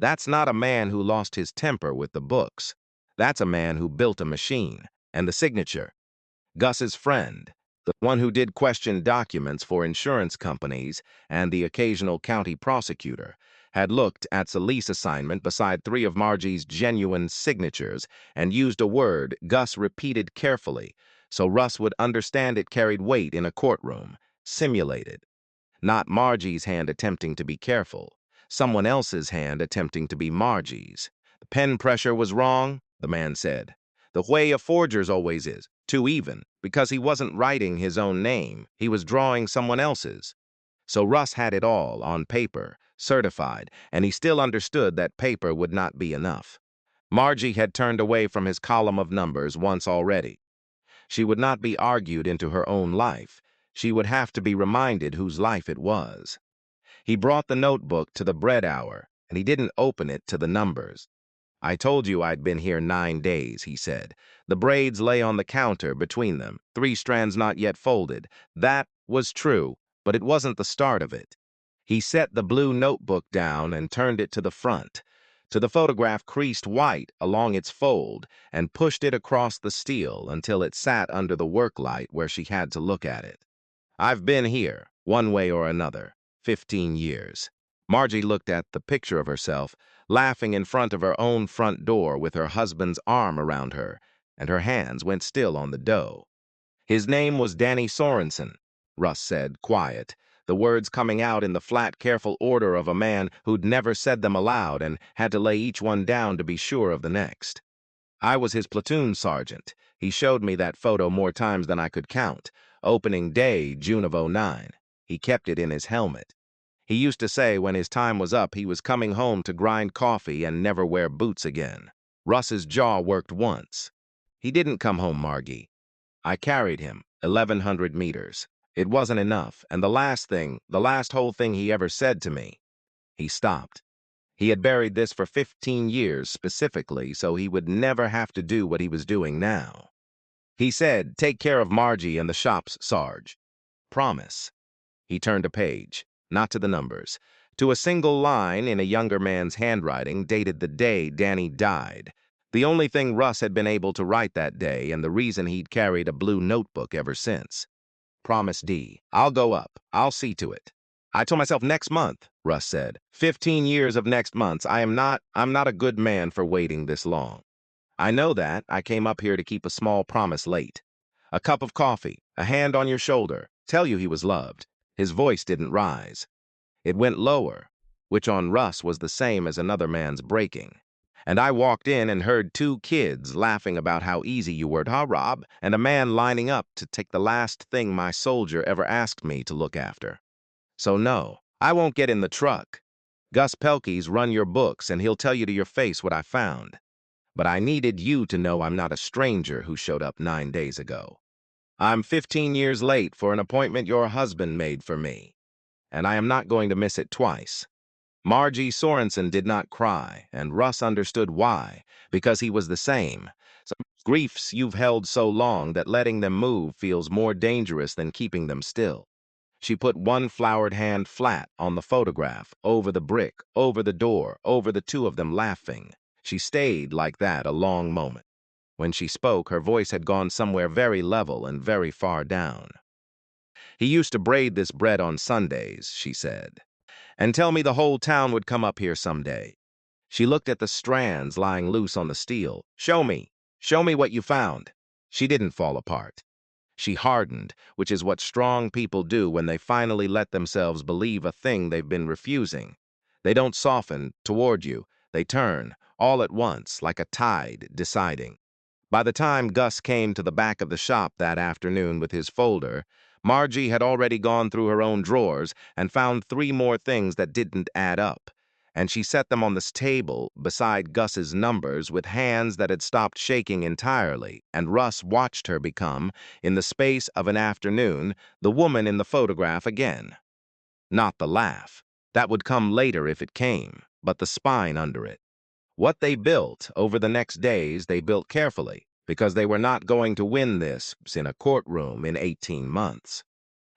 That's not a man who lost his temper with the books. That's a man who built a machine. And the signature. Gus's friend, the one who did question documents for insurance companies and the occasional county prosecutor, had looked at the lease assignment beside three of Margie's genuine signatures and used a word Gus repeated carefully so Russ would understand it carried weight in a courtroom. Simulated. Not Margie's hand attempting to be careful. Someone else's hand attempting to be Margie's. The pen pressure was wrong, the man said. The way a forger's always is, too even, because he wasn't writing his own name, he was drawing someone else's. So Russ had it all, on paper, certified, and he still understood that paper would not be enough. Margie had turned away from his column of numbers once already. She would not be argued into her own life. She would have to be reminded whose life it was. He brought the notebook to the bread hour, and he didn't open it to the numbers. I told you I'd been here 9 days, he said. The braids lay on the counter between them, 3 strands not yet folded. That was true, but it wasn't the start of it. He set the blue notebook down and turned it to the front, to the photograph creased white along its fold, and pushed it across the steel until it sat under the work light where she had to look at it. I've been here, one way or another, 15 years. Margie looked at the picture of herself, laughing in front of her own front door with her husband's arm around her, and her hands went still on the dough. His name was Danny Sorensen, Russ said, quiet, the words coming out in the flat, careful order of a man who'd never said them aloud and had to lay each one down to be sure of the next. I was his platoon sergeant. He showed me that photo more times than I could count. Opening day, June of '09. He kept it in his helmet. He used to say when his time was up, he was coming home to grind coffee and never wear boots again. Russ's jaw worked once. He didn't come home, Margie. I carried him, 1,100 meters. It wasn't enough, and the last whole thing he ever said to me. He stopped. He had buried this for 15 years specifically, so he would never have to do what he was doing now. He said, "Take care of Margie and the shops, Sarge." Promise. He turned a page, not to the numbers, to a single line in a younger man's handwriting dated the day Danny died. The only thing Russ had been able to write that day and the reason he'd carried a blue notebook ever since. Promise D. I'll go up. I'll see to it. I told myself next month, Russ said. 15 years of next months. I'm not a good man for waiting this long. I know that. I came up here to keep a small promise late. A cup of coffee, a hand on your shoulder, tell you he was loved. His voice didn't rise. It went lower, which on Russ was the same as another man's breaking. And I walked in and heard 2 kids laughing about how easy you were, huh, Rob? And a man lining up to take the last thing my soldier ever asked me to look after. So no, I won't get in the truck. Gus Pelkey's run your books and he'll tell you to your face what I found. But I needed you to know I'm not a stranger who showed up 9 days ago. I'm 15 years late for an appointment your husband made for me, and I am not going to miss it twice. Margie Sorensen did not cry, and Russ understood why, because he was the same. Some griefs you've held so long that letting them move feels more dangerous than keeping them still. She put one flowered hand flat on the photograph, over the brick, over the door, over the 2 of them laughing. She stayed like that a long moment. When she spoke, her voice had gone somewhere very level and very far down. He used to braid this bread on Sundays, she said, and tell me the whole town would come up here someday. She looked at the strands lying loose on the steel. Show me what you found. She didn't fall apart. She hardened, which is what strong people do when they finally let themselves believe a thing they've been refusing. They don't soften toward you. They turn, all at once, like a tide, deciding. By the time Gus came to the back of the shop that afternoon with his folder, Margie had already gone through her own drawers and found 3 more things that didn't add up, and she set them on this table beside Gus's numbers with hands that had stopped shaking entirely, and Russ watched her become, in the space of an afternoon, the woman in the photograph again. Not the laugh. That would come later if it came, but the spine under it. What they built over the next days, they built carefully, because they were not going to win this in a courtroom in 18 months.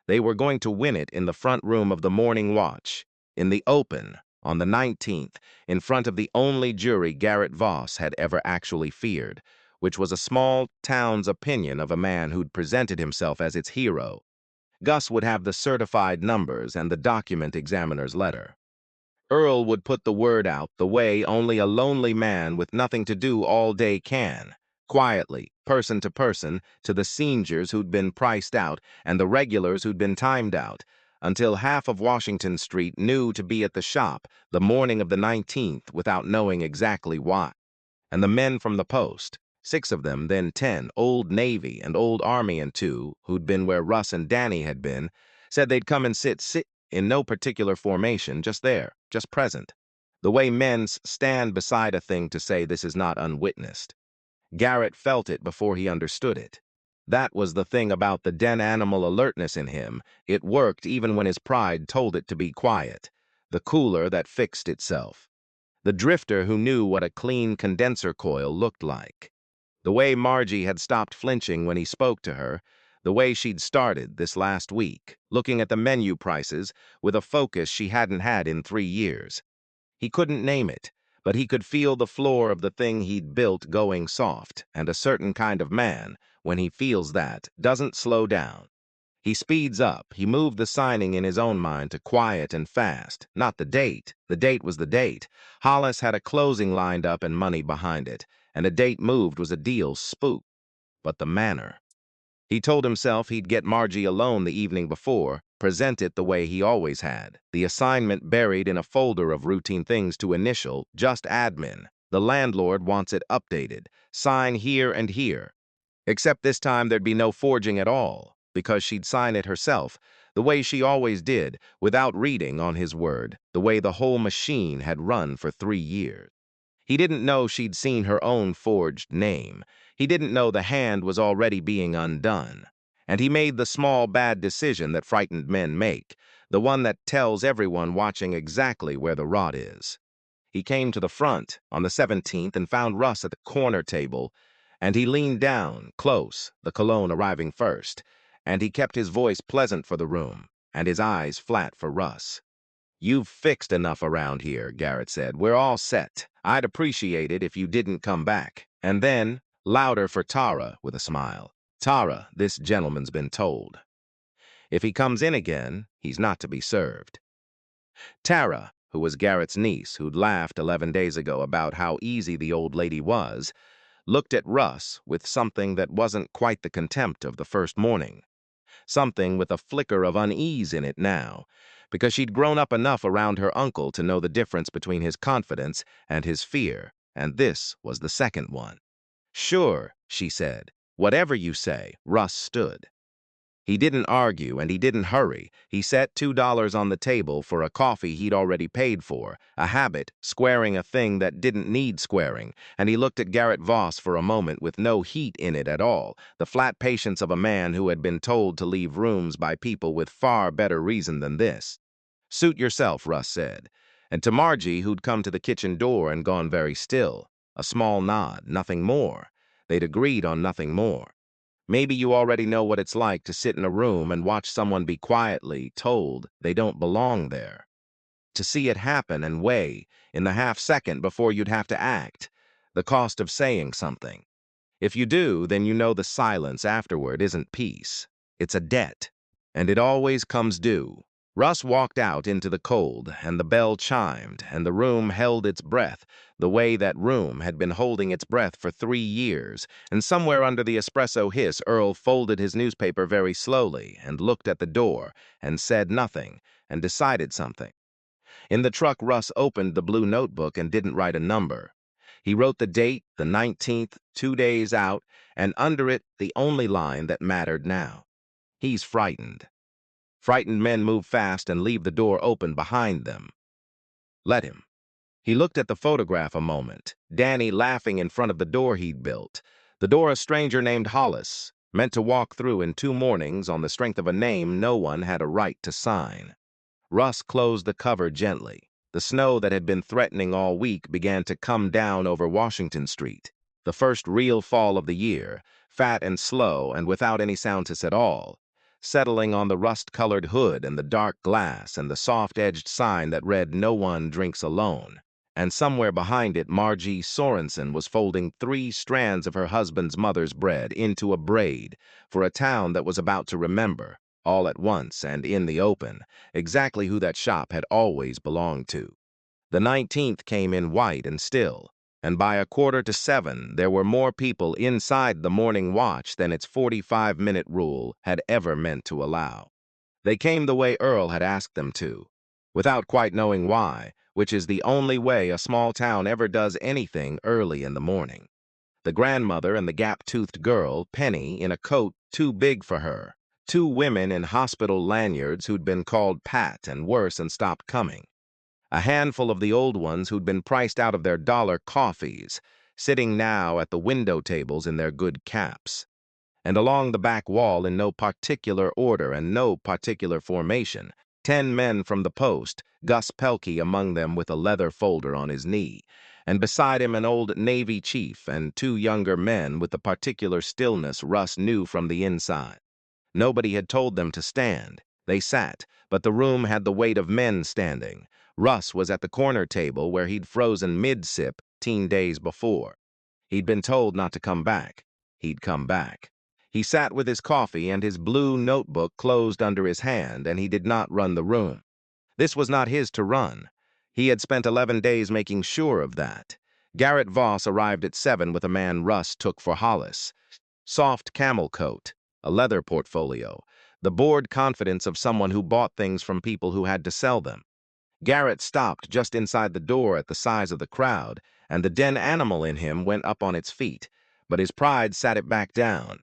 They were going to win it in the front room of the Morning Watch, in the open, on the 19th, in front of the only jury Garrett Voss had ever actually feared, which was a small town's opinion of a man who'd presented himself as its hero. Gus would have the certified numbers and the document examiner's letter. Earl would put the word out the way only a lonely man with nothing to do all day can, quietly, person to person, to the seniors who'd been priced out and the regulars who'd been timed out, until half of Washington Street knew to be at the shop the morning of the 19th without knowing exactly why. And the men from the post, 6 of them, then 10, Old Navy and Old Army and 2, who'd been where Russ and Danny had been, said they'd come and sit in no particular formation, just there, just present. The way men stand beside a thing to say this is not unwitnessed. Garrett felt it before he understood it. That was the thing about the den animal alertness in him. It worked even when his pride told it to be quiet. The cooler that fixed itself. The drifter who knew what a clean condenser coil looked like. The way Margie had stopped flinching when he spoke to her, the way she'd started this last week, looking at the menu prices with a focus she hadn't had in 3 years. He couldn't name it, but he could feel the floor of the thing he'd built going soft, and a certain kind of man, when he feels that, doesn't slow down. He speeds up. He moved the signing in his own mind to quiet and fast. Not the date. The date was the date. Hollis had a closing lined up and money behind it, and a date moved was a deal spook. But the manner. He told himself he'd get Margie alone the evening before, present it the way he always had. The assignment buried in a folder of routine things to initial, just admin. The landlord wants it updated. Sign here and here. Except this time there'd be no forging at all, because she'd sign it herself, the way she always did, without reading on his word, the way the whole machine had run for 3 years. He didn't know she'd seen her own forged name. He didn't know the hand was already being undone. And he made the small bad decision that frightened men make, the one that tells everyone watching exactly where the rot is. He came to the front on the 17th and found Russ at the corner table, and he leaned down, close, the cologne arriving first, and he kept his voice pleasant for the room, and his eyes flat for Russ. "You've fixed enough around here," Garrett said. "We're all set. I'd appreciate it if you didn't come back." And then, louder for Tara, with a smile. "Tara, this gentleman's been told. If he comes in again, he's not to be served." Tara, who was Garrett's niece, who'd laughed 11 days ago about how easy the old lady was, looked at Russ with something that wasn't quite the contempt of the first morning. Something with a flicker of unease in it now, because she'd grown up enough around her uncle to know the difference between his confidence and his fear, and this was the second one. "Sure," she said. "Whatever you say." Russ stood. He didn't argue and he didn't hurry. He set $2 on the table for a coffee he'd already paid for, a habit, squaring a thing that didn't need squaring, and he looked at Garrett Voss for a moment with no heat in it at all, the flat patience of a man who had been told to leave rooms by people with far better reason than this. "Suit yourself," Russ said. And to Margie, who'd come to the kitchen door and gone very still, a small nod, nothing more. They'd agreed on nothing more. Maybe you already know what it's like to sit in a room and watch someone be quietly told they don't belong there. To see it happen and weigh, in the half-second before you'd have to act, the cost of saying something. If you do, then you know the silence afterward isn't peace. It's a debt, and it always comes due. Russ walked out into the cold, and the bell chimed, and the room held its breath, the way that room had been holding its breath for 3 years, and somewhere under the espresso hiss, Earl folded his newspaper very slowly, and looked at the door, and said nothing, and decided something. In the truck, Russ opened the blue notebook and didn't write a number. He wrote the date, the 19th, 2 days out, and under it, the only line that mattered now. "He's frightened." Frightened men move fast and leave the door open behind them. Let him. He looked at the photograph a moment, Danny laughing in front of the door he'd built. The door a stranger named Hollis, meant to walk through in 2 mornings on the strength of a name no one had a right to sign. Russ closed the cover gently. The snow that had been threatening all week began to come down over Washington Street. The first real fall of the year, fat and slow and without any soundness at all. settling on the rust-colored hood and the dark glass and the soft-edged sign that read "No one drinks alone." And somewhere behind it, Margie Sorensen was folding 3 strands of her husband's mother's bread into a braid for a town that was about to remember, all at once and in the open, exactly who that shop had always belonged to. The 19th came in white and still, and by 6:45 there were more people inside the morning watch than its 45-minute rule had ever meant to allow. They came the way Earl had asked them to, without quite knowing why, which is the only way a small town ever does anything early in the morning. The grandmother and the gap-toothed girl, Penny, in a coat too big for her. 2 women in hospital lanyards who'd been called Pat and worse and stopped coming. A handful of the old ones who'd been priced out of their dollar coffees, sitting now at the window tables in their good caps. And along the back wall, in no particular order and no particular formation, 10 men from the post, Gus Pelkey among them with a leather folder on his knee, and beside him an old Navy chief and 2 younger men with the particular stillness Russ knew from the inside. Nobody had told them to stand. They sat, but the room had the weight of men standing. Russ was at the corner table where he'd frozen mid-sip 10 days before. He'd been told not to come back. He'd come back. He sat with his coffee and his blue notebook closed under his hand, and he did not run the room. This was not his to run. He had spent 11 days making sure of that. Garrett Voss arrived at 7 with a man Russ took for Hollis. Soft camel coat, a leather portfolio, the bored confidence of someone who bought things from people who had to sell them. Garrett stopped just inside the door at the size of the crowd, and the den animal in him went up on its feet, but his pride sat it back down.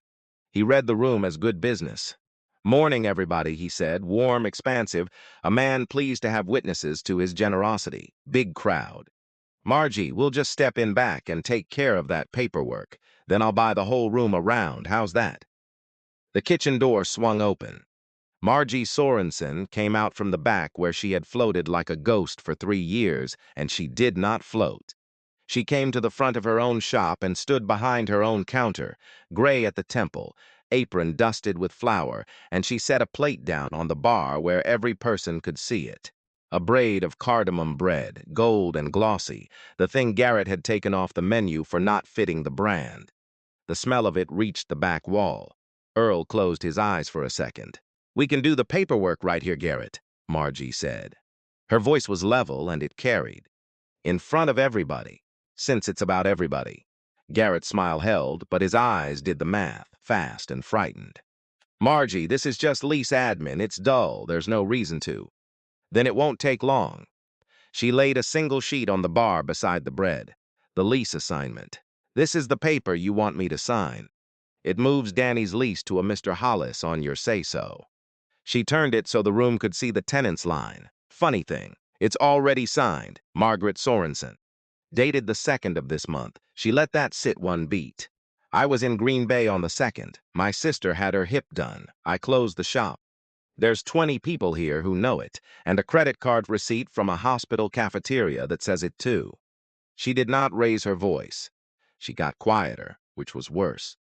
He read the room as good business. "Morning, everybody," he said, warm, expansive, a man pleased to have witnesses to his generosity. Big crowd. "Margie, we'll just step in back and take care of that paperwork. Then I'll buy the whole room around. How's that?" The kitchen door swung open. Margie Sorensen came out from the back where she had floated like a ghost for 3 years, and she did not float. She came to the front of her own shop and stood behind her own counter, gray at the temple, apron dusted with flour, and she set a plate down on the bar where every person could see it. A braid of cardamom bread, gold and glossy, the thing Garrett had taken off the menu for not fitting the brand. The smell of it reached the back wall. Earl closed his eyes for a second. "We can do the paperwork right here, Garrett," Margie said. Her voice was level and it carried. "In front of everybody, since it's about everybody." Garrett's smile held, but his eyes did the math, fast and frightened. "Margie, this is just lease admin. It's dull. There's no reason to." "Then it won't take long." She laid a single sheet on the bar beside the bread. "The lease assignment. This is the paper you want me to sign. It moves Danny's lease to a Mr. Hollis on your say-so." She turned it so the room could see the tenant's line. "Funny thing, it's already signed, Margaret Sorensen. Dated the 2nd of this month. She let that sit one beat. I was in Green Bay on the 2nd. My sister had her hip done. I closed the shop. There's 20 people here who know it, and a credit card receipt from a hospital cafeteria that says it too." She did not raise her voice. She got quieter, which was worse.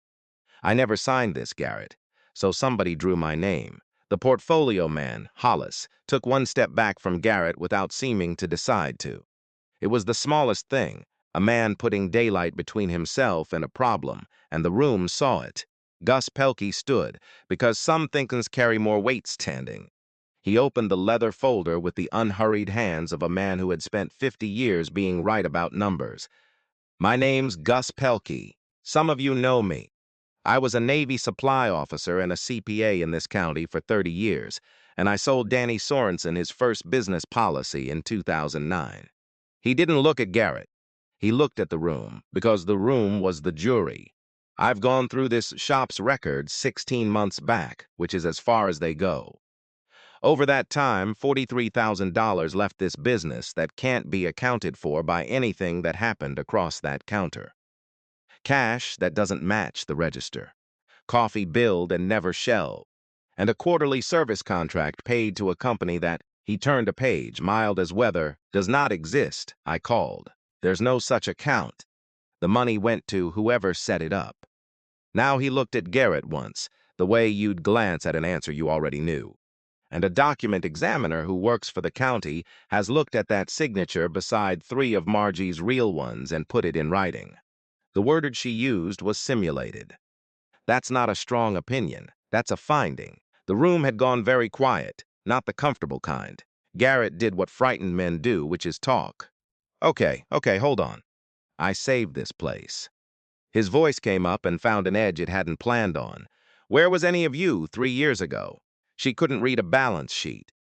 "I never signed this, Garrett, so somebody drew my name." The portfolio man, Hollis, took one step back from Garrett without seeming to decide to. It was the smallest thing, a man putting daylight between himself and a problem, and the room saw it. Gus Pelkey stood, because some thinkins carry more weight standing. He opened the leather folder with the unhurried hands of a man who had spent 50 years being right about numbers. "My name's Gus Pelkey. Some of you know me. I was a Navy supply officer and a CPA in this county for 30 years, and I sold Danny Sorensen his first business policy in 2009. He didn't look at Garrett. He looked at the room, because the room was the jury. I've gone through this shop's records 16 months back, which is as far as they go. Over that time, $43,000 left this business that can't be accounted for by anything that happened across that counter. Cash that doesn't match the register. Coffee billed and never shelved. And a quarterly service contract paid to a company that," he turned a page, mild as weather, "does not exist." I called. "There's no such account. The money went to whoever set it up." Now he looked at Garrett once, the way you'd glance at an answer you already knew. And a document examiner who works for the county has looked at that signature beside 3 of Margie's real ones and put it in writing. The word she used was simulated. That's not a strong opinion. That's a finding. The room had gone very quiet, not the comfortable kind. Garrett did what frightened men do, which is talk. Okay, hold on. I saved this place. His voice came up and found an edge it hadn't planned on. Where was any of you 3 years ago? She couldn't read a balance sheet.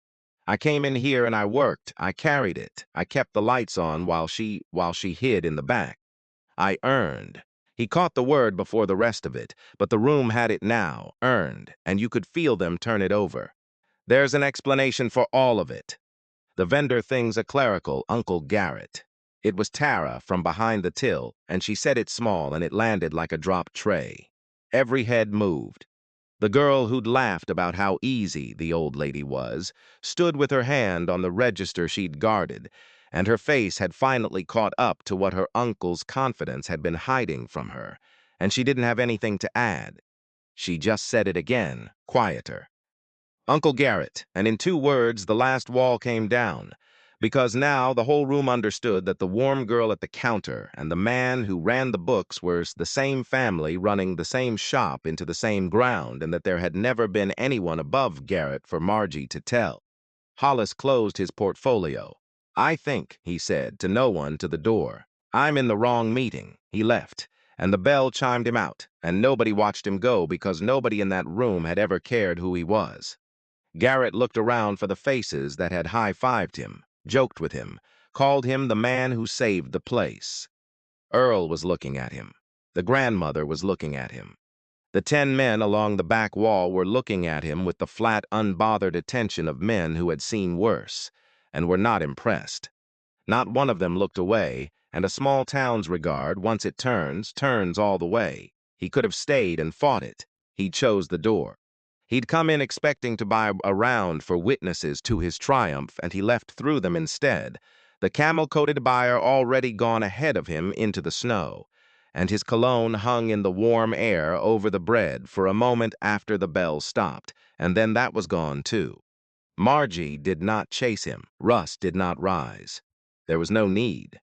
I came in here and I worked. I carried it. I kept the lights on while she hid in the back. I earned. He caught the word before the rest of it, but the room had it now, earned, and you could feel them turn it over. There's an explanation for all of it. The vendor thing's a clerical, Uncle Garrett. It was Tara from behind the till, and she said it small and it landed like a dropped tray. Every head moved. The girl who'd laughed about how easy the old lady was stood with her hand on the register she'd guarded, and her face had finally caught up to what her uncle's confidence had been hiding from her, and she didn't have anything to add. She just said it again, quieter. Uncle Garrett, and in 2 words the last wall came down, because now the whole room understood that the warm girl at the counter and the man who ran the books were the same family running the same shop into the same ground, and that there had never been anyone above Garrett for Margie to tell. Hollis closed his portfolio. I think, he said, to no one to the door. I'm in the wrong meeting. He left, and the bell chimed him out, and nobody watched him go because nobody in that room had ever cared who he was. Garrett looked around for the faces that had high-fived him, joked with him, called him the man who saved the place. Earl was looking at him. The grandmother was looking at him. The 10 men along the back wall were looking at him with the flat, unbothered attention of men who had seen worse, and were not impressed. Not one of them looked away, and a small town's regard, once it turns all the way. He could have stayed and fought it. He chose the door. He'd come in expecting to buy a round for witnesses to his triumph, and he left through them instead, the camel-coated buyer already gone ahead of him into the snow, and his cologne hung in the warm air over the bread for a moment after the bell stopped, and then that was gone too. Margie did not chase him. Russ did not rise. There was no need.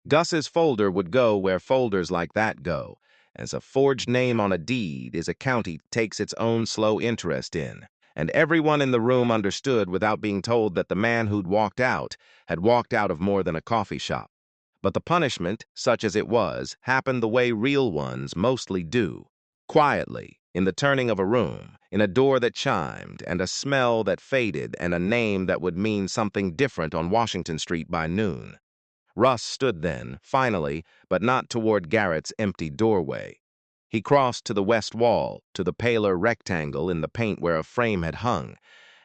Gus's folder would go where folders like that go, as a forged name on a deed is a county takes its own slow interest in, and everyone in the room understood without being told that the man who'd walked out had walked out of more than a coffee shop. But the punishment, such as it was, happened the way real ones mostly do, quietly, in the turning of a room, in a door that chimed, and a smell that faded, and a name that would mean something different on Washington Street by noon. Russ stood then, finally, but not toward Garrett's empty doorway. He crossed to the west wall, to the paler rectangle in the paint where a frame had hung,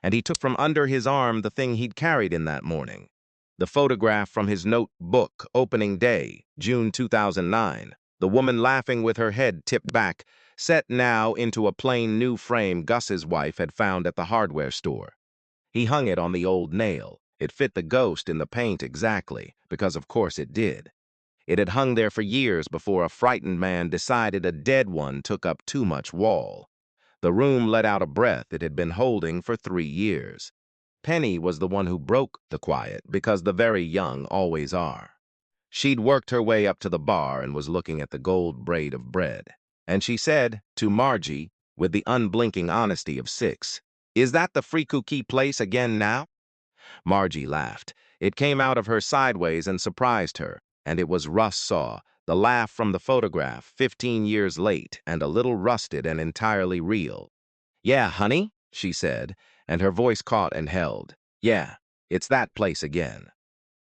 and he took from under his arm the thing he'd carried in that morning. The photograph from his notebook, opening day, June 2009, the woman laughing with her head tipped back, set now into a plain new frame Gus's wife had found at the hardware store. He hung it on the old nail. It fit the ghost in the paint exactly, because of course it did. It had hung there for years before a frightened man decided a dead one took up too much wall. The room let out a breath it had been holding for 3 years. Penny was the one who broke the quiet, because the very young always are. She'd worked her way up to the bar and was looking at the gold braid of bread. And she said, to Margie, with the unblinking honesty of 6, "Is that the Freaky place again now?" Margie laughed. It came out of her sideways and surprised her, and it was Russ saw, the laugh from the photograph, 15 years late, and a little rusted and entirely real. "Yeah, honey," she said, and her voice caught and held. "Yeah, it's that place again."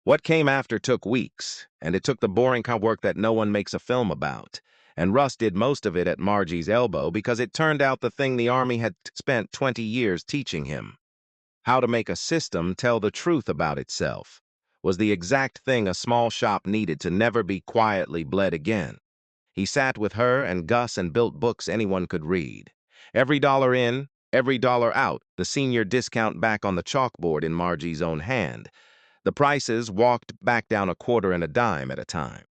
What came after took weeks, and it took the boring kind of work that no one makes a film about, and Russ did most of it at Margie's elbow because it turned out the thing the Army had spent 20 years teaching him. How to make a system tell the truth about itself was the exact thing a small shop needed to never be quietly bled again. He sat with her and Gus and built books anyone could read. Every dollar in, every dollar out, the senior discount back on the chalkboard in Margie's own hand. The prices walked back down a quarter and a dime at a time.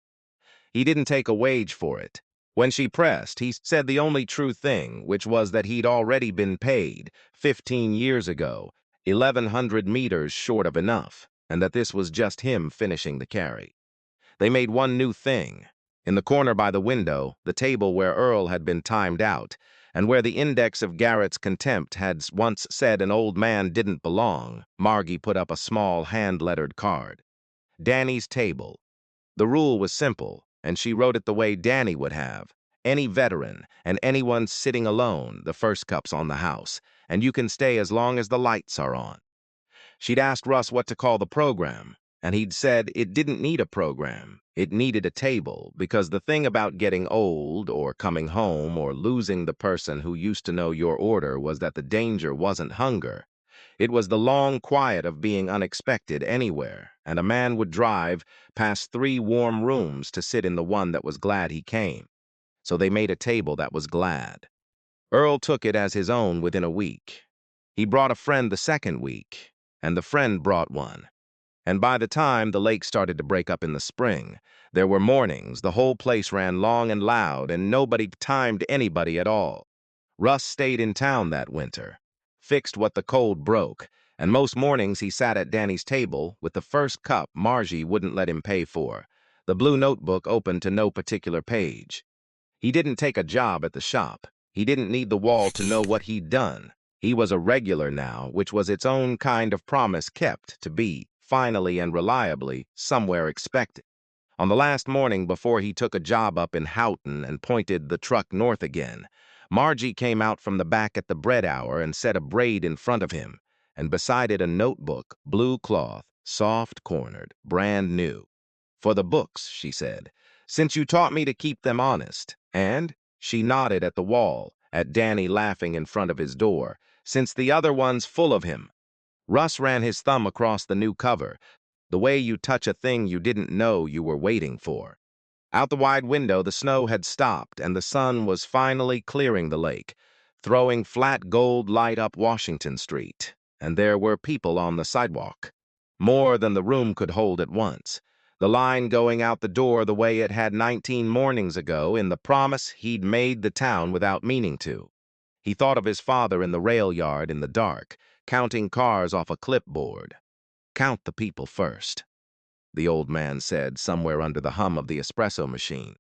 He didn't take a wage for it. When she pressed, he said the only true thing, which was that he'd already been paid 15 years ago, 1,100 meters short of enough, and that this was just him finishing the carry. They made one new thing. In the corner by the window, the table where Earl had been timed out, and where the index of Garrett's contempt had once said an old man didn't belong, Margie put up a small hand-lettered card. Danny's table. The rule was simple, and she wrote it the way Danny would have. Any veteran, and anyone sitting alone, the first cup's on the house, and you can stay as long as the lights are on. She'd asked Russ what to call the program, and he'd said it didn't need a program, it needed a table, because the thing about getting old, or coming home, or losing the person who used to know your order was that the danger wasn't hunger. It was the long quiet of being unexpected anywhere, and a man would drive past 3 warm rooms to sit in the one that was glad he came. So they made a table that was glad. Earl took it as his own within a week. He brought a friend the second week, and the friend brought one. And by the time the lake started to break up in the spring, there were mornings, the whole place ran long and loud, and nobody timed anybody at all. Russ stayed in town that winter, fixed what the cold broke, and most mornings he sat at Danny's table with the first cup Margie wouldn't let him pay for, the blue notebook open to no particular page. He didn't take a job at the shop. He didn't need the wall to know what he'd done. He was a regular now, which was its own kind of promise kept to be, finally and reliably, somewhere expected. On the last morning before he took a job up in Houghton and pointed the truck north again, Margie came out from the back at the bread hour and set a braid in front of him, and beside it a notebook, blue cloth, soft-cornered, brand new. "For the books," she said, "since you taught me to keep them honest, and," she nodded at the wall, at Danny laughing in front of his door, "since the other one's full of him." Russ ran his thumb across the new cover, the way you touch a thing you didn't know you were waiting for. Out the wide window, the snow had stopped, and the sun was finally clearing the lake, throwing flat gold light up Washington Street, and there were people on the sidewalk. More than the room could hold at once. The line going out the door the way it had 19 mornings ago in the promise he'd made the town without meaning to. He thought of his father in the rail yard in the dark, counting cars off a clipboard. "Count the people first," the old man said, somewhere under the hum of the espresso machine.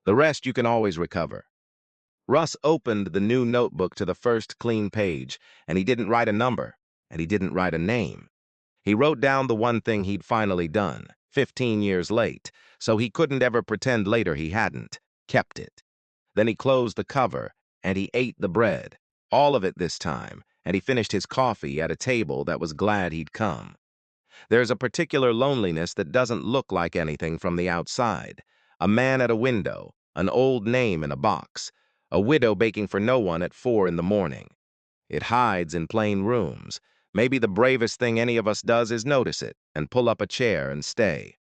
"The rest you can always recover." Russ opened the new notebook to the first clean page, and he didn't write a number, and he didn't write a name. He wrote down the one thing he'd finally done, 15 years late, so he couldn't ever pretend later he hadn't, kept it. Then he closed the cover, and he ate the bread, all of it this time, and he finished his coffee at a table that was glad he'd come. There's a particular loneliness that doesn't look like anything from the outside. A man at a window, an old name in a box, a widow baking for no one at 4 in the morning. It hides in plain rooms. Maybe the bravest thing any of us does is notice it and pull up a chair and stay.